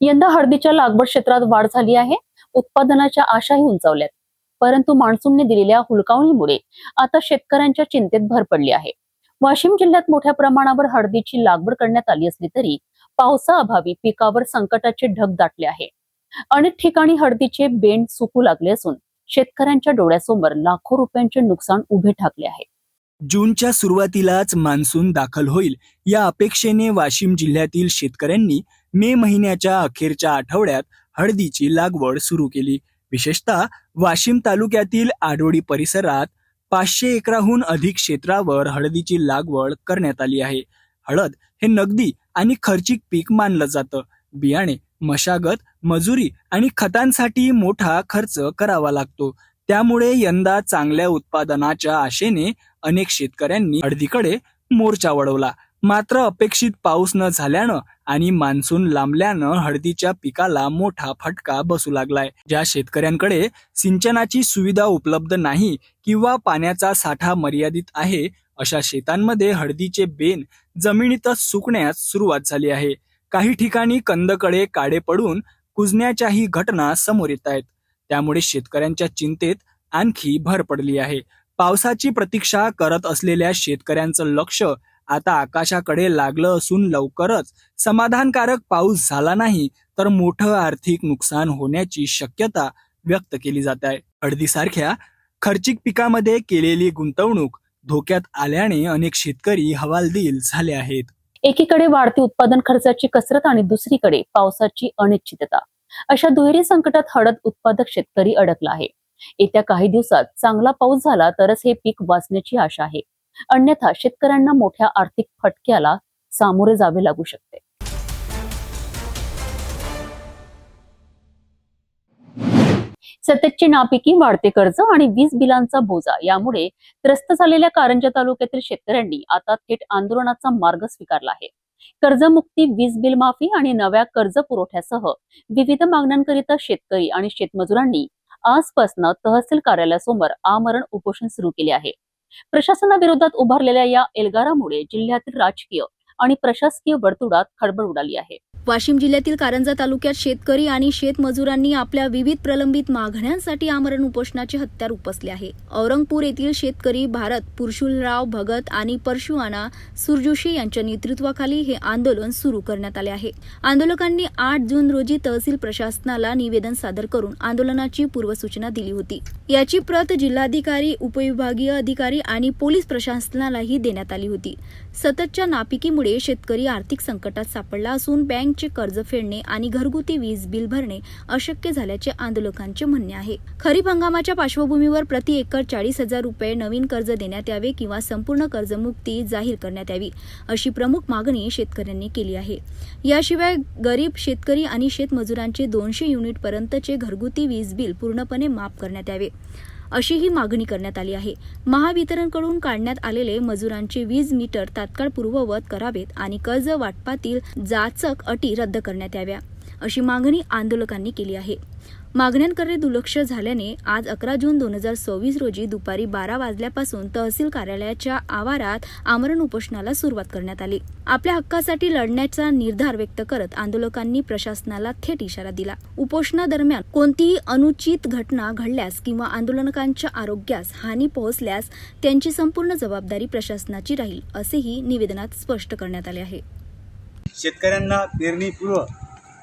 [SPEAKER 1] यंदा हळदीच्या लागवड क्षेत्रात वाढ झाली आहे. उत्पादनाच्या आशाही उंचावल्यात. परंतु मान्सूनने दिलेल्या हुलकावणीमुळे आता शेतकऱ्यांच्या चिंतेत भर पडली आहे. वाशिम जिल्ह्यात मोठ्या प्रमाणावर हळदीची लागवड करण्यात आली असली तरी पावसाअभावी पिकावर संकटाचे ढग दाटले आहे. अनेक ठिकाणी हळदीचे बेंड सुकू लागले असून शेतकऱ्यांच्या डोळ्यासमोर लाखो रुपयांचे नुकसान उभे ठाकले आहे.
[SPEAKER 8] जूनच्या सुरुवातीलाच मान्सून दाखल होईल या अपेक्षेने वाशिम जिल्ह्यातील शेतकऱ्यांनी मे महिन्याच्या अखेरच्या आठवड्यात हळदीची लागवड सुरू केली. विशेषतः वाशिम तालुक्यातील आडोडी परिसरात 500 एकराहून अधिक क्षेत्रावर हळदीची लागवड करण्यात आली आहे. हळद हे नगदी आणि खर्चिक पीक मानलं जातं. बियाणे, मशागत, मजुरी आणि खतांसाठी मोठा खर्च करावा लागतो. त्यामुळे यंदा चांगल्या उत्पादनाच्या आशेने अनेक शेतकऱ्यांनी हळदीकडे मोर्चा वळवला. मात्र अपेक्षित पाऊस न झाल्यानं आणि मान्सून लांबल्यानं हळदीच्या पिकाला मोठा फटका बसू लागलाय. ज्या शेतकऱ्यांकडे सिंचनाची सुविधा उपलब्ध नाही किंवा पाण्याचा साठा मर्यादित आहे अशा शेतांमध्ये हळदीचे बेन जमिनीतच सुकण्यास सुरुवात झाली आहे. काही ठिकाणी कंदकडे काडे पडून कुजण्याच्याही घटना समोर येत आहेत. त्यामुळे शेतकऱ्यांच्या चिंतेत आणखी भर पडली आहे. पावसाची प्रतीक्षा करत असलेल्या शेतकऱ्यांचं लक्ष आता आकाशाकडे लागलं असून लवकरच समाधानकारक पाऊस झाला नाही तर मोठं आर्थिक नुकसान होण्याची शक्यता व्यक्त केली जात आहे. हळदीसारख्या खर्चिक पिकामध्ये केलेली गुंतवणूक धोक्यात आल्याने अनेक शेतकरी हवालदिल झाले आहेत.
[SPEAKER 1] एकीकडे वाढती उत्पादन खर्चाची कसरत आणि दुसरीकडे पावसाची अनिश्चितता. अशा दुहेरी संकटात हळद उत्पादक शेतकरी अडकला आहे. येत्या काही दिवसात चांगला पाऊस झाला तरच हे पीक वाचण्याची आशा आहे. अन्यथा शेतकऱ्यांना मोठ्या आर्थिक फटक्याला सामोरे जावे लागू शकते. सततची नापिकी, वाढते कर्ज आणि वीज बिलांचा बोजा यामुळे त्रस्त झालेल्या कारंजा तालुक्यातील शेतकऱ्यांनी आता थेट आंदोलनाचा मार्ग स्वीकारला आहे. कर्जमुक्ती, वीज बिल माफी आणि नव्या कर्ज पुरवठ्यासह विविध मागण्यांकरिता शेतकरी आणि शेतमजुरांनी आजपासून तहसील कार्यालयासमोर आमरण उपोषण सुरू केले आहे. प्रशासनाविरोधात उभारलेल्या या एल्गारामुळे जिल्ह्यातील राजकीय आणि प्रशासकीय वर्तुळात खळबळ उडाली आहे.
[SPEAKER 3] वाशिम जिल्ह्यातील कारंजा तालुक्यात शेतकरी आणि शेतमजुरांनी आपल्या विविध प्रलंबित मागण्यांसाठी आमरण उपोषणाचे हत्यार उपसले आहे. औरंगपूर येथील शेतकरी भारत पुरुषुलराव भगत आणि परशुआना सुरजोशी यांच्या नेतृत्वाखाली हे आंदोलन सुरू करण्यात आले आहे. आंदोलकांनी 8 जून रोजी तहसील प्रशासनाला निवेदन सादर करून आंदोलनाची पूर्वसूचना दिली होती. याची प्रत जिल्हाधिकारी, उपविभागीय अधिकारी आणि पोलीस प्रशासनालाही देण्यात आली होती. सततच्या नापिकीमुळे शेतकरी आर्थिक संकटात सापडला असून बँकचे कर्ज फेडणे आणि घरगुती वीज बिल भरणे अशक्य झाल्याचे आंदोलकांचे म्हणणे आहे. खरीप हंगामाच्या पार्श्वभूमीवर प्रति एकर 40,000 रुपये नवीन कर्ज देण्यात यावे किंवा संपूर्ण कर्जमुक्ती जाहीर करण्यात यावी अशी प्रमुख मागणी शेतकऱ्यांनी केली आहे. याशिवाय गरीब शेतकरी आणि शेतमजुरांचे 200 युनिट पर्यंतचे घरगुती वीज बिल पूर्णपणे माफ करण्यात यावे अशीही मागणी करण्यात आली आहे. महावितरणकडून काढण्यात आलेले मजुरांचे वीज मीटर तात्काळ पूर्ववत करावेत आणि कर्ज वाटपातील जाचक अटी रद्द करण्यात याव्या अशी मागणी आंदोलकांनी केली आहे. मागण्यांकडे दुर्लक्ष झाल्याने आज 11 जून 2024 रोजी दुपारी 12 वाजल्यापासून तहसील कार्यालयाच्या आवारात आमरण उपोषणाला सुरुवात करण्यात आली. आपल्या हक्कासाठी लढण्याचा निर्धार व्यक्त करत आंदोलकांनी प्रशासनाला थेट इशारा दिला. उपोषणादरम्यान कोणतीही अनुचित घटना घडल्यास किंवा आंदोलकांच्या आरोग्यास हानी पोहोचल्यास त्यांची संपूर्ण जबाबदारी प्रशासनाची राहील असेही निवेदनात स्पष्ट करण्यात आले आहे.
[SPEAKER 7] शेतकऱ्यांना पेरणीपूर्व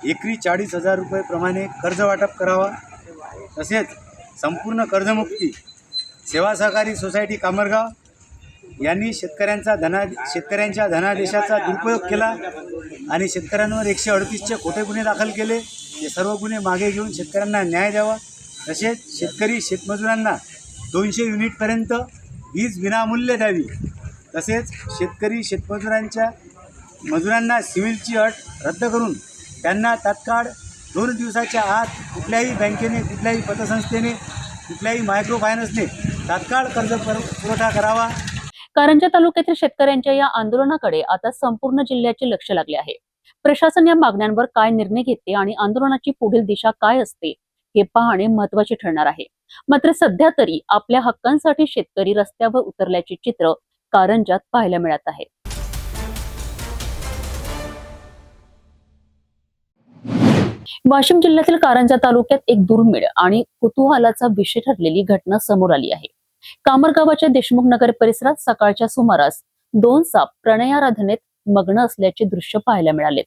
[SPEAKER 7] एकरी 40,000 रुपये प्रमाणे कर्ज वाटप करावा. तसेच संपूर्ण कर्जमुक्ती सेवा सहकारी सोसायटी कामरगाव यांनी शेतकऱ्यांच्या धनादेशाचा दुरुपयोग केला आणि शेतकऱ्यांवर 138चे खोटे गुन्हे दाखल केले. हे सर्व गुन्हे मागे घेऊन शेतकऱ्यांना न्याय द्यावा. तसेच शेतकरी शेतमजुरांना 200 युनिटपर्यंत वीज विनामूल्य द्यावी. तसेच शेतकरी शेतमजुरांच्या मजुरांना सिव्हिलची अट रद्द करून त्यांना तात्काळ 2 दिवसाच्या आत कुठल्याही बँकेने, कुठल्याही पतसंस्थेने, कुठल्याही मायक्रो फायनान्सने तात्काळ कर्ज पुरवठा करावा.
[SPEAKER 1] कारंजा तालुक्यातील शेतकऱ्यांच्या या आंदोलनाकडे आता संपूर्ण जिल्ह्याचे लक्ष लागले आहे. प्रशासन या मागण्यांवर काय निर्णय घेते आणि आंदोलनाची पुढील दिशा काय असते हे पाहणे महत्त्वाचे ठरणार आहे. मात्र सध्या तरी आपल्या हक्कांसाठी शेतकरी रस्त्यावर उतरल्याचे चित्र कारंजात पाहायला मिळत आहे. वाशिम जिल्ह्यातील कारंजा तालुक्यात एक दुर्मिळ आणि कुतूहलाचा विषय ठरलेली घटना समोर आली आहे. कामरगावाच्या देशमुख नगर परिसरात सकाळच्या सुमारास 2 साप प्रणयाराधनेत मग्न असल्याचे दृश्य पाहायला मिळाले.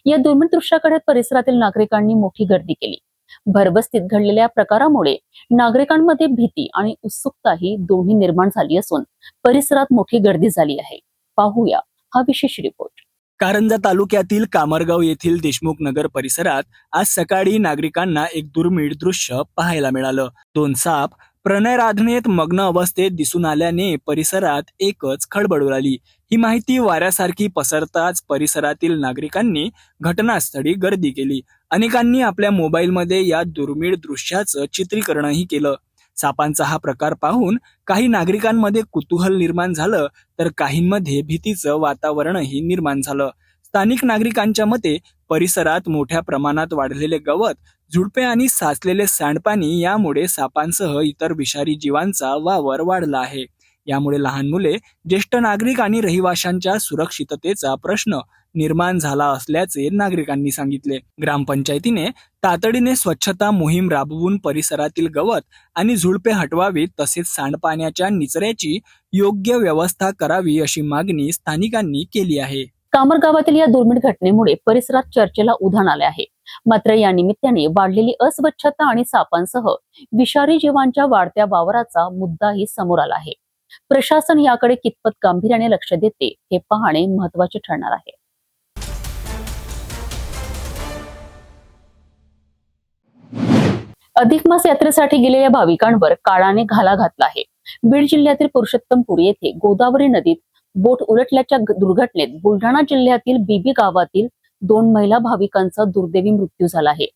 [SPEAKER 1] या दुर्मिळ दृश्याकडे परिसरातील नागरिकांनी मोठी गर्दी केली. भरबस्तीत घडलेल्या प्रकारामुळे नागरिकांमध्ये भीती आणि उत्सुकताही दोन्ही निर्माण झाली असून परिसरात मोठी गर्दी झाली आहे. पाहूया हा विशेष रिपोर्ट.
[SPEAKER 8] कारंजा तालुक्यातील कामरगाव येथील देशमुख नगर परिसरात आज सकाळी नागरिकांना एक दुर्मिळ दृश्य पाहायला मिळालं. 2 साप प्रणयराधनेत मग्न अवस्थेत दिसून आल्याने परिसरात एकच खळबळ उडाली. ही माहिती वाऱ्यासारखी पसरताच परिसरातील नागरिकांनी घटनास्थळी गर्दी केली. अनेकांनी आपल्या मोबाईलमध्ये या दुर्मिळ दृश्याचं चित्रीकरणही केलं. सापांचा हा प्रकार पाहून काही नागरिकांमध्ये कुतूहल निर्माण झालं तर काहींमध्ये भीतीचं वातावरणही निर्माण झालं. स्थानिक नागरिकांच्या मते परिसरात मोठ्या प्रमाणात वाढलेले गवत, झुडपे आणि साचलेले सांडपाणी यामुळे सापांसह इतर विषारी जीवांचा वावर वाढला आहे. यामुळे लहान मुले, ज्येष्ठ नागरिक आणि रहिवाशांच्या सुरक्षिततेचा प्रश्न निर्माण झाला असल्याचे नागरिकांनी सांगितले. ग्रामपंचायतीने तातडीने स्वच्छता मोहीम राबवून परिसरातील गवत आणि झुडपे हटवावीत, तसेच सांडपाण्याच्या निचऱ्याची योग्य व्यवस्था करावी अशी मागणी स्थानिकांनी केली आहे.
[SPEAKER 1] कामरगावातील या दुर्मिळ घटनेमुळे परिसरात चर्चेला उधाण आले आहे. मात्र या निमित्ताने वाढलेली अस्वच्छता आणि सापांसह विषारी जीवांच्या वाढत्या वावराचा मुद्दाही समोर आला आहे. प्रशासन याकडे कितपत गांभीर्याने लक्ष देते हे पाहणे महत्त्वाचे ठरणार आहे. अधिक मास यात्रेसाठी गेलेल्या भाविकांवर काळाने घाला घातला आहे. बीड जिल्ह्यातील पुरुषोत्तमपूर येथे गोदावरी नदीत बोट उलटल्याच्या दुर्घटनेत बुलढाणा जिल्ह्यातील बीबी गावातील 2 महिला भाविकांचा दुर्दैवी मृत्यू झाला आहे.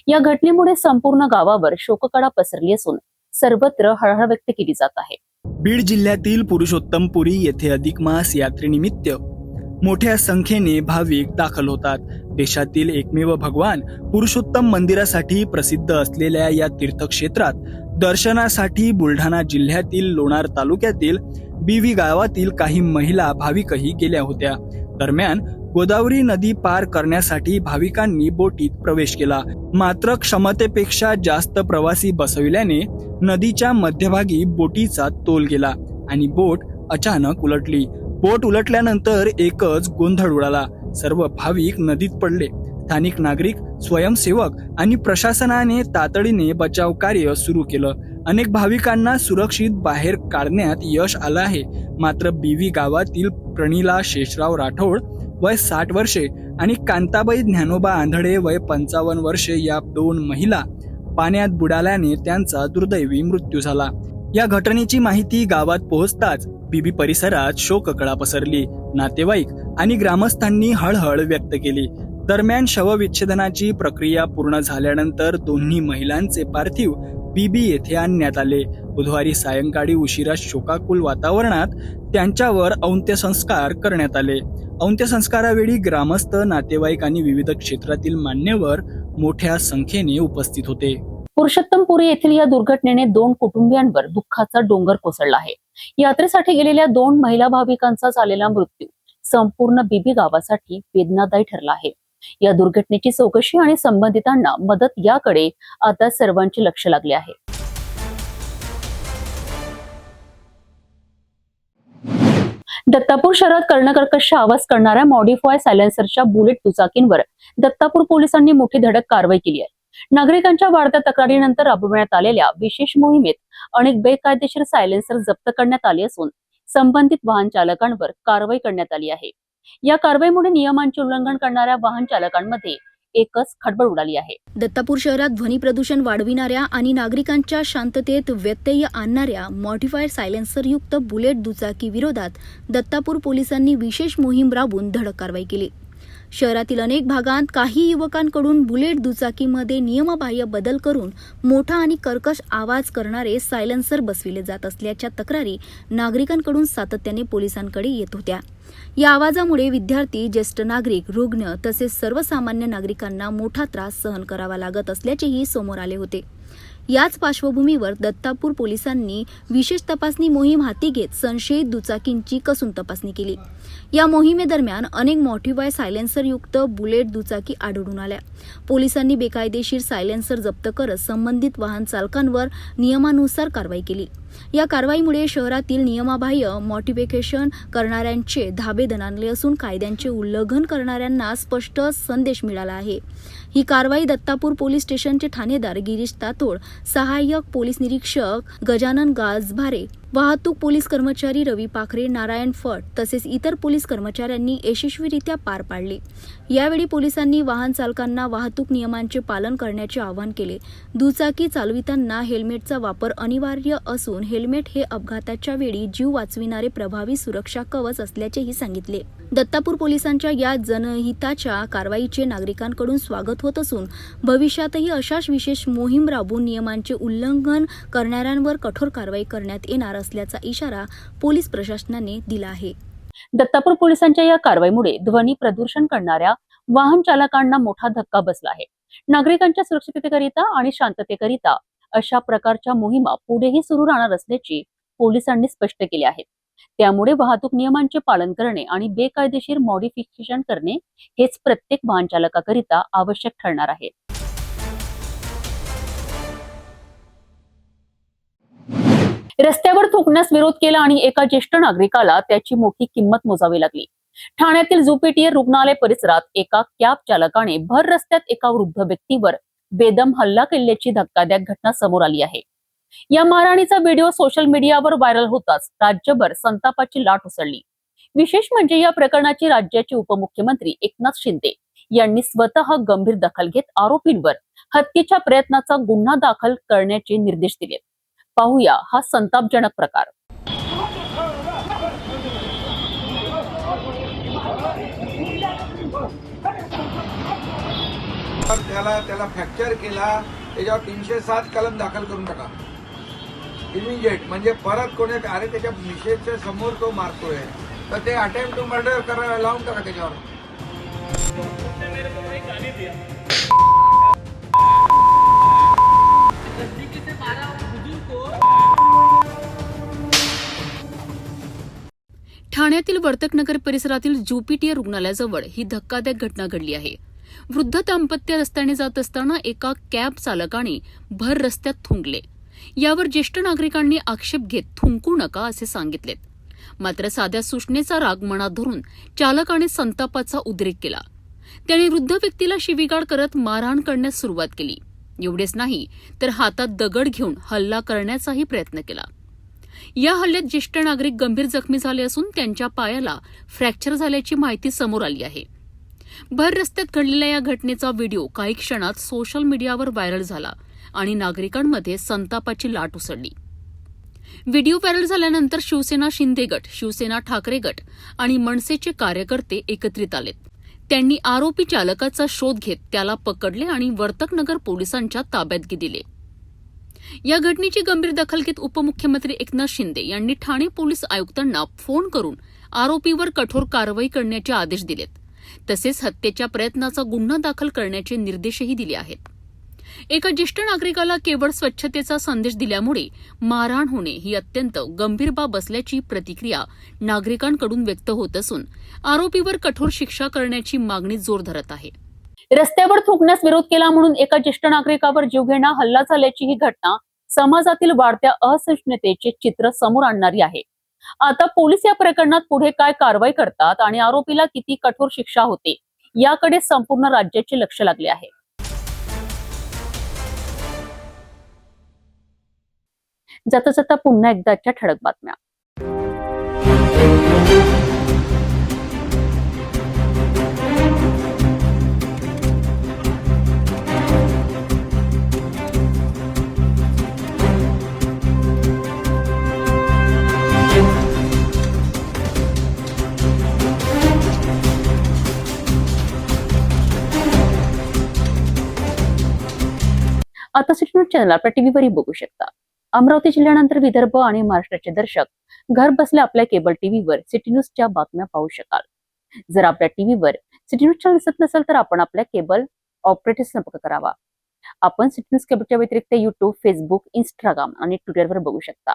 [SPEAKER 1] या घटनेमुळे संपूर्ण गावावर शोककळा पसरली असून सर्वत्र हळहळ व्यक्त केली जात आहे.
[SPEAKER 8] बीड जिल्ह्यातील पुरुषोत्तमपुरी येथे अधिक मास यात्रेनिमित्त मोठ्या संख्येने भाविक दाखल होतात. देशातील एकमेव भगवान पुरुषोत्तम मंदिरासाठी प्रसिद्ध असलेल्या या तीर्थक्षेत्रात दर्शनासाठी बुलढाणा जिल्ह्यातील लोणार तालुक्यातील बीवी गावातील काही महिला भाविकही गेल्या होत्या. दरम्यान गोदावरी नदी पार करण्यासाठी भाविकांनी बोटीत प्रवेश केला. मात्र क्षमतेपेक्षा जास्त प्रवासी बसविल्याने नदीच्या मध्यभागी बोटीचा तोल गेला आणि बोट अचानक उलटली. बोट उलटल्यानंतर एकच गोंधळ उडाला. सर्व भाविक नदीत पडले. स्थानिक नागरिक, स्वयंसेवक आणि प्रशासनाने तातडीने बचाव कार्य सुरू केलं. अनेक भाविकांना सुरक्षित बाहेर काढण्यात यश आलं आहे. मात्र बीवी गावातील प्रणिला शेषराव राठोड वय 60 वर्षे आणि कांताबाई ज्ञानोबा आंधळे वय 55 वर्षे या 2 महिला पाण्यात बुडाल्याने त्यांचा दुर्दैवी मृत्यू झाला. या घटनेची माहिती गावात पोहोचताच बीबी परिसरात शोककळा पसरली. नातेवाईक आणि ग्रामस्थांनी हळहळ व्यक्त केली. दरम्यान शवविच्छेदनाची प्रक्रिया पूर्ण झाल्यानंतर दोन्ही महिलांचे पार्थिव बीबी येथे आणण्यात आले. बुधवारी सायंकाळी उशिरा शोकाकुल वातावरणात त्यांच्यावर अंत्यसंस्कार करण्यात आले. अंत्यसंस्कारावेळी ग्रामस्थ, नातेवाईक आणि विविध क्षेत्रातील मान्यवर मोठ्या संख्येने उपस्थित होते.
[SPEAKER 1] पुरुषोत्तमपुरी येथील या दुर्घटनेने 2 कुटुंबियांवर दुःखाचा डोंगर कोसळला आहे. यात्रेसाठी गेलेल्या 2 महिला भाविकांचा झालेला मृत्यू संपूर्ण बीबी गावासाठी वेदनादायी ठरला आहे. या दुर्घटनेची चौकशी आणि संबंधितांना मदत याकडे आता सर्वांचे लक्ष लागले आहे. दत्तापूर शहरात कर्णकर्कश आवाज करणाऱ्या मॉडिफाय सायलेन्सरच्या बुलेट दुचाकींवर दत्तापूर पोलिसांनी मोठी धडक कारवाई केली आहे. नागरिकांच्या वाढत्या तक्रारीनंतर राबवण्यात आलेल्या विशेष मोहिमेत अनेक बेकायदेशीर सायलेन्सर जप्त करण्यात आले असून संबंधित वाहन चालकांवर कारवाई करण्यात आली आहे. या कारवाईमुळे नियमांचे उल्लंघन करणाऱ्या वाहन चालकांमध्ये एकच खळबळ उडाली आहे.
[SPEAKER 3] दत्तापूर शहरात ध्वनी प्रदूषण वाढविणाऱ्या आणि नागरिकांच्या शांततेत व्यत्यय आणणाऱ्या मॉडिफायर सायलेन्सर युक्त बुलेट दुचाकी विरोधात दत्तापूर पोलिसांनी विशेष मोहीम राबवून धडक कारवाई केली. शहरातील अनेक भागांत काही युवकांकडून बुलेट दुचाकीमध्ये नियमबाह्य बदल करून मोठा आणि कर्कश आवाज करणारे सायलेन्सर बसविले जात असल्याच्या तक्रारी नागरिकांकडून सातत्याने पोलिसांकडे येत होत्या. या आवाजामुळे विद्यार्थी, ज्येष्ठ नागरिक, रुग्ण तसेच सर्वसामान्य नागरिकांना मोठा त्रास सहन करावा लागत असल्याचेही समोर आले होते. याच पार्श्वभूमीवर दत्तापूर पोलिसांनी विशेष तपासणी मोहीम हाती घेत संशयित दुचाकींची कसून तपासणी केली. या मोहिमेदरम्यान अनेक मॉडिफाय सायलेन्सर युक्त बुलेट दुचाकी आढळून आल्या. पोलिसांनी बेकायदेशीर सायलेन्सर जप्त करत संबंधित वाहन चालकांवर नियमानुसार कारवाई केली. या कारवाईमुळे शहरातील नियमाबाह्य मॉडिफिकेशन करणाऱ्यांचे धाबे दणाणले असून कायद्यांचे उल्लंघन करणाऱ्यांना स्पष्ट संदेश मिळाला आहे. ही कारवाई दत्तापूर पोलीस स्टेशनचे ठाणेदार गिरीश तातोड, सहाय्यक पोलीस निरीक्षक गजानन गाजभारे, वाहतूक पोलीस कर्मचारी रवी पाखरे, नारायण फट तसेच इतर पोलीस कर्मचाऱ्यांनी यशस्वीरित्या पार पाडली. यावेळी पोलिसांनी वाहन चालकांना वाहतूक नियमांचे पालन करण्याचे आवाहन केले. दुचाकी चालविताना हेल्मेटचा वापर अनिवार्य असून हेल्मेट हे अपघाताच्या वेळी जीव वाचविणारे प्रभावी सुरक्षा कवच असल्याचेही सांगितले. दत्तापूर पोलिसांच्या या जनहिताच्या कारवाईचे नागरिकांकडून स्वागत होत असून भविष्यातही अशाच विशेष मोहीम राबवून नियमांचे उल्लंघन करणाऱ्यांवर कठोर कारवाई करण्यात येणार असल्याचा इशारा पोलीस प्रशासनाने दिला आहे.
[SPEAKER 1] दत्तापूर पोलिसांच्या या कारवाईमुळे ध्वनी प्रदूषण करणाऱ्या वाहन चालकांना मोठा धक्का बसला आहे. नागरिकांच्या सुरक्षिततेकरिता आणि शांततेकरिता अशा प्रकारच्या मोहिमा पुढेही सुरू राहणार असल्याचे पोलिसांनी स्पष्ट केले आहे. त्यामुळे वाहतूक नियमांचे पालन करणे आणि बेकायदेशीर मॉडिफिकेशन करणे हेच प्रत्येक वाहन चालकाकरिता आवश्यक ठरणार आहे. रस्त्यावर थुंकण्यास विरोध केला आणि एका ज्येष्ठ नागरिकाला त्याची मोठी किंमत मोजावी लागली. ठाण्यातील जुपिटियर रुग्णालय परिसरात एका कॅब चालकाने भर रस्त्यात एका वृद्ध व्यक्तीवर बेदम हल्ला केल्याची धक्कादायक घटना समोर आली आहे. या मारहाणीचा व्हिडिओ सोशल मीडियावर व्हायरल होताच राज्यभर संतापाची लाट उसळली. विशेष म्हणजे या प्रकरणाची राज्याचे उपमुख्यमंत्री एकनाथ शिंदे यांनी स्वतः गंभीर दखल घेत आरोपींवर हत्येच्या प्रयत्नाचा गुन्हा दाखल करण्याचे निर्देश दिले. पाहूया हा संतापजनक प्रकार.
[SPEAKER 13] त्याला फ्रॅक्चर केला, त्याच्यावर 307 कलम दाखल करून टाका इमिजिएट. म्हणजे परत कोणी अरे त्याच्या मिसेसच्या समोर तो मारतोय तर ते अटेम्प्ट टू मर्डर करायला लावून टाका त्याच्यावर.
[SPEAKER 1] ठाण्यातील वर्तकनगर परिसरातील ज्युपिटर रुग्णालयाजवळ ही धक्कादायक घटना घडली आहे. वृद्ध दाम्पत्य रस्त्याने जात असताना एका कॅब चालकाने भर रस्त्यात थुंकले. यावर ज्येष्ठ नागरिकांनी आक्षेप घेत थुंकू नका असे सांगितलेत. मात्र साध्या सूचनेचा राग मनात धरून चालकाने संतापाचा उद्रेक केला. त्याने वृद्ध व्यक्तीला शिवीगाळ करत मारहाण करण्यास सुरुवात केली. एवढेच नाही तर हातात दगड घेऊन हल्ला करण्याचाही प्रयत्न केला. या हल्ल्यात ज्येष्ठ नागरिक गंभीर जखमी झाले असून त्यांच्या पायाला फ्रॅक्चर झाल्याची माहिती समोर आली आहे. भर रस्त्यात घडलेल्या या घटनेचा व्हिडिओ काही क्षणात सोशल मीडियावर व्हायरल झाला आणि नागरिकांमध्ये संतापाची लाट उसळली. व्हिडिओ व्हायरल झाल्यानंतर शिवसेना शिंदे गट, शिवसेना ठाकरे गट आणि मनसेचे कार्यकर्ते एकत्रित आलेत. त्यांनी आरोपी चालकाचा शोध घेत त्याला पकडले आणि वर्तकनगर पोलिसांच्या ताब्यात दिले. या घटनेची गंभीर दखल घेत उपमुख्यमंत्री एकनाथ शिंदे यांनी ठाणे पोलीस आयुक्तांना फोन करून आरोपीवर कठोर कारवाई करण्याचे आदेश दिलेत. तसेच हत्येच्या प्रयत्नाचा गुन्हा दाखल करण्याचे निर्देशही दिले आहेत. एका ज्येष्ठ नागरिकाला केवळ स्वच्छतेचा संदेश दिल्यामुळे मारहाण होणे ही अत्यंत गंभीर बाब असल्याची प्रतिक्रिया नागरिकांकडून व्यक्त होत असून आरोपीवर कठोर शिक्षा करण्याची मागणी जोर धरत आहे. रस्त्यावर थुंकण्यास विरोध केला म्हणून एका ज्येष्ठ नागरिकावर जीवघेणा हल्ला झाल्याची ही घटना समाजातील वाढत्या असहिष्णुतेचे चित्र समोर आणणारी आहे. आता पोलीस या प्रकरणात पुढे काय कारवाई करतात आणि आरोपीला किती कठोर शिक्षा होते याकडे संपूर्ण राज्याचे लक्ष लागले आहे. जाता जाता पुन्हा एकदाच्या ठळक बातम्या. आता सिटी न्यूज चॅनल आपल्या टीव्हीवरही बघू शकता. अमरावती जिल्ह्यानंतर विदर्भ आणि महाराष्ट्राचे दर्शक घर बसल्या आपल्या केबल टीव्हीवर सिटी न्यूजच्या बातम्या पाहू शकाल. जर आपल्या टीव्हीवर सिटी न्यूज चॅनल दिसत नसेल तर आपण आपल्या केबल ऑपरेटर संपर्क करावा. आपण सिटी न्यूज केबलच्या व्यतिरिक्त युट्यूब, फेसबुक, इंस्टाग्राम आणि ट्विटरवर बघू शकता.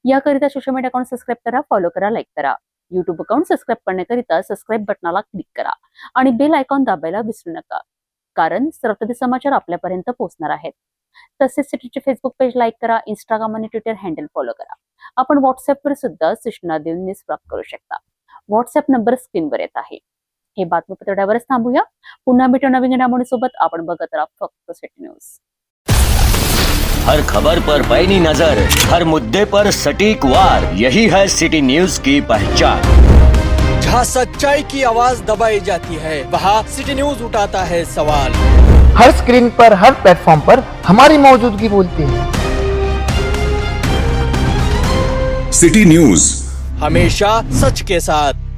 [SPEAKER 1] याकरिता सोशल मीडिया अकाउंट सबस्क्राईब करा, फॉलो करा, लाईक करा. युट्यूब अकाउंट सबस्क्राईब करण्याकरिता सबस्क्राईब बटनाला क्लिक करा आणि बेल आयकॉन दाबायला विसरू नका, कारण सर्वप्रथम समाचार आपल्यापर्यंत पोहोचणार आहेत. तसेच सिटीचे फेसबुक पेज लाईक करा, इंस्टाग्राम आणि ट्विटर हँडल फॉलो करा. आपण व्हॉट्सअपवर सुद्धा सूचना देऊन न्यूज प्राप्त करू शकता. व्हॉट्सअप नंबर स्क्रीनवर येत आहे. हे बातमीपत्र एवढ्यावरच थांबूया. पुन्हा भेटू नवीन घडामोडींसोबत. आपण बघत राहा फक्त सिटी न्यूज.
[SPEAKER 14] हर खबर पर पैनी नजर, हर मुद्दे पर सटीक वार, यही है सिटी न्यूज की पहचान.
[SPEAKER 15] जहाँ सच्चाई की आवाज दबाई जाती है वहाँ सिटी न्यूज उठाता है सवाल.
[SPEAKER 16] हर स्क्रीन पर, हर प्लेटफॉर्म पर हमारी मौजूदगी बोलती है.
[SPEAKER 15] सिटी न्यूज हमेशा सच के साथ.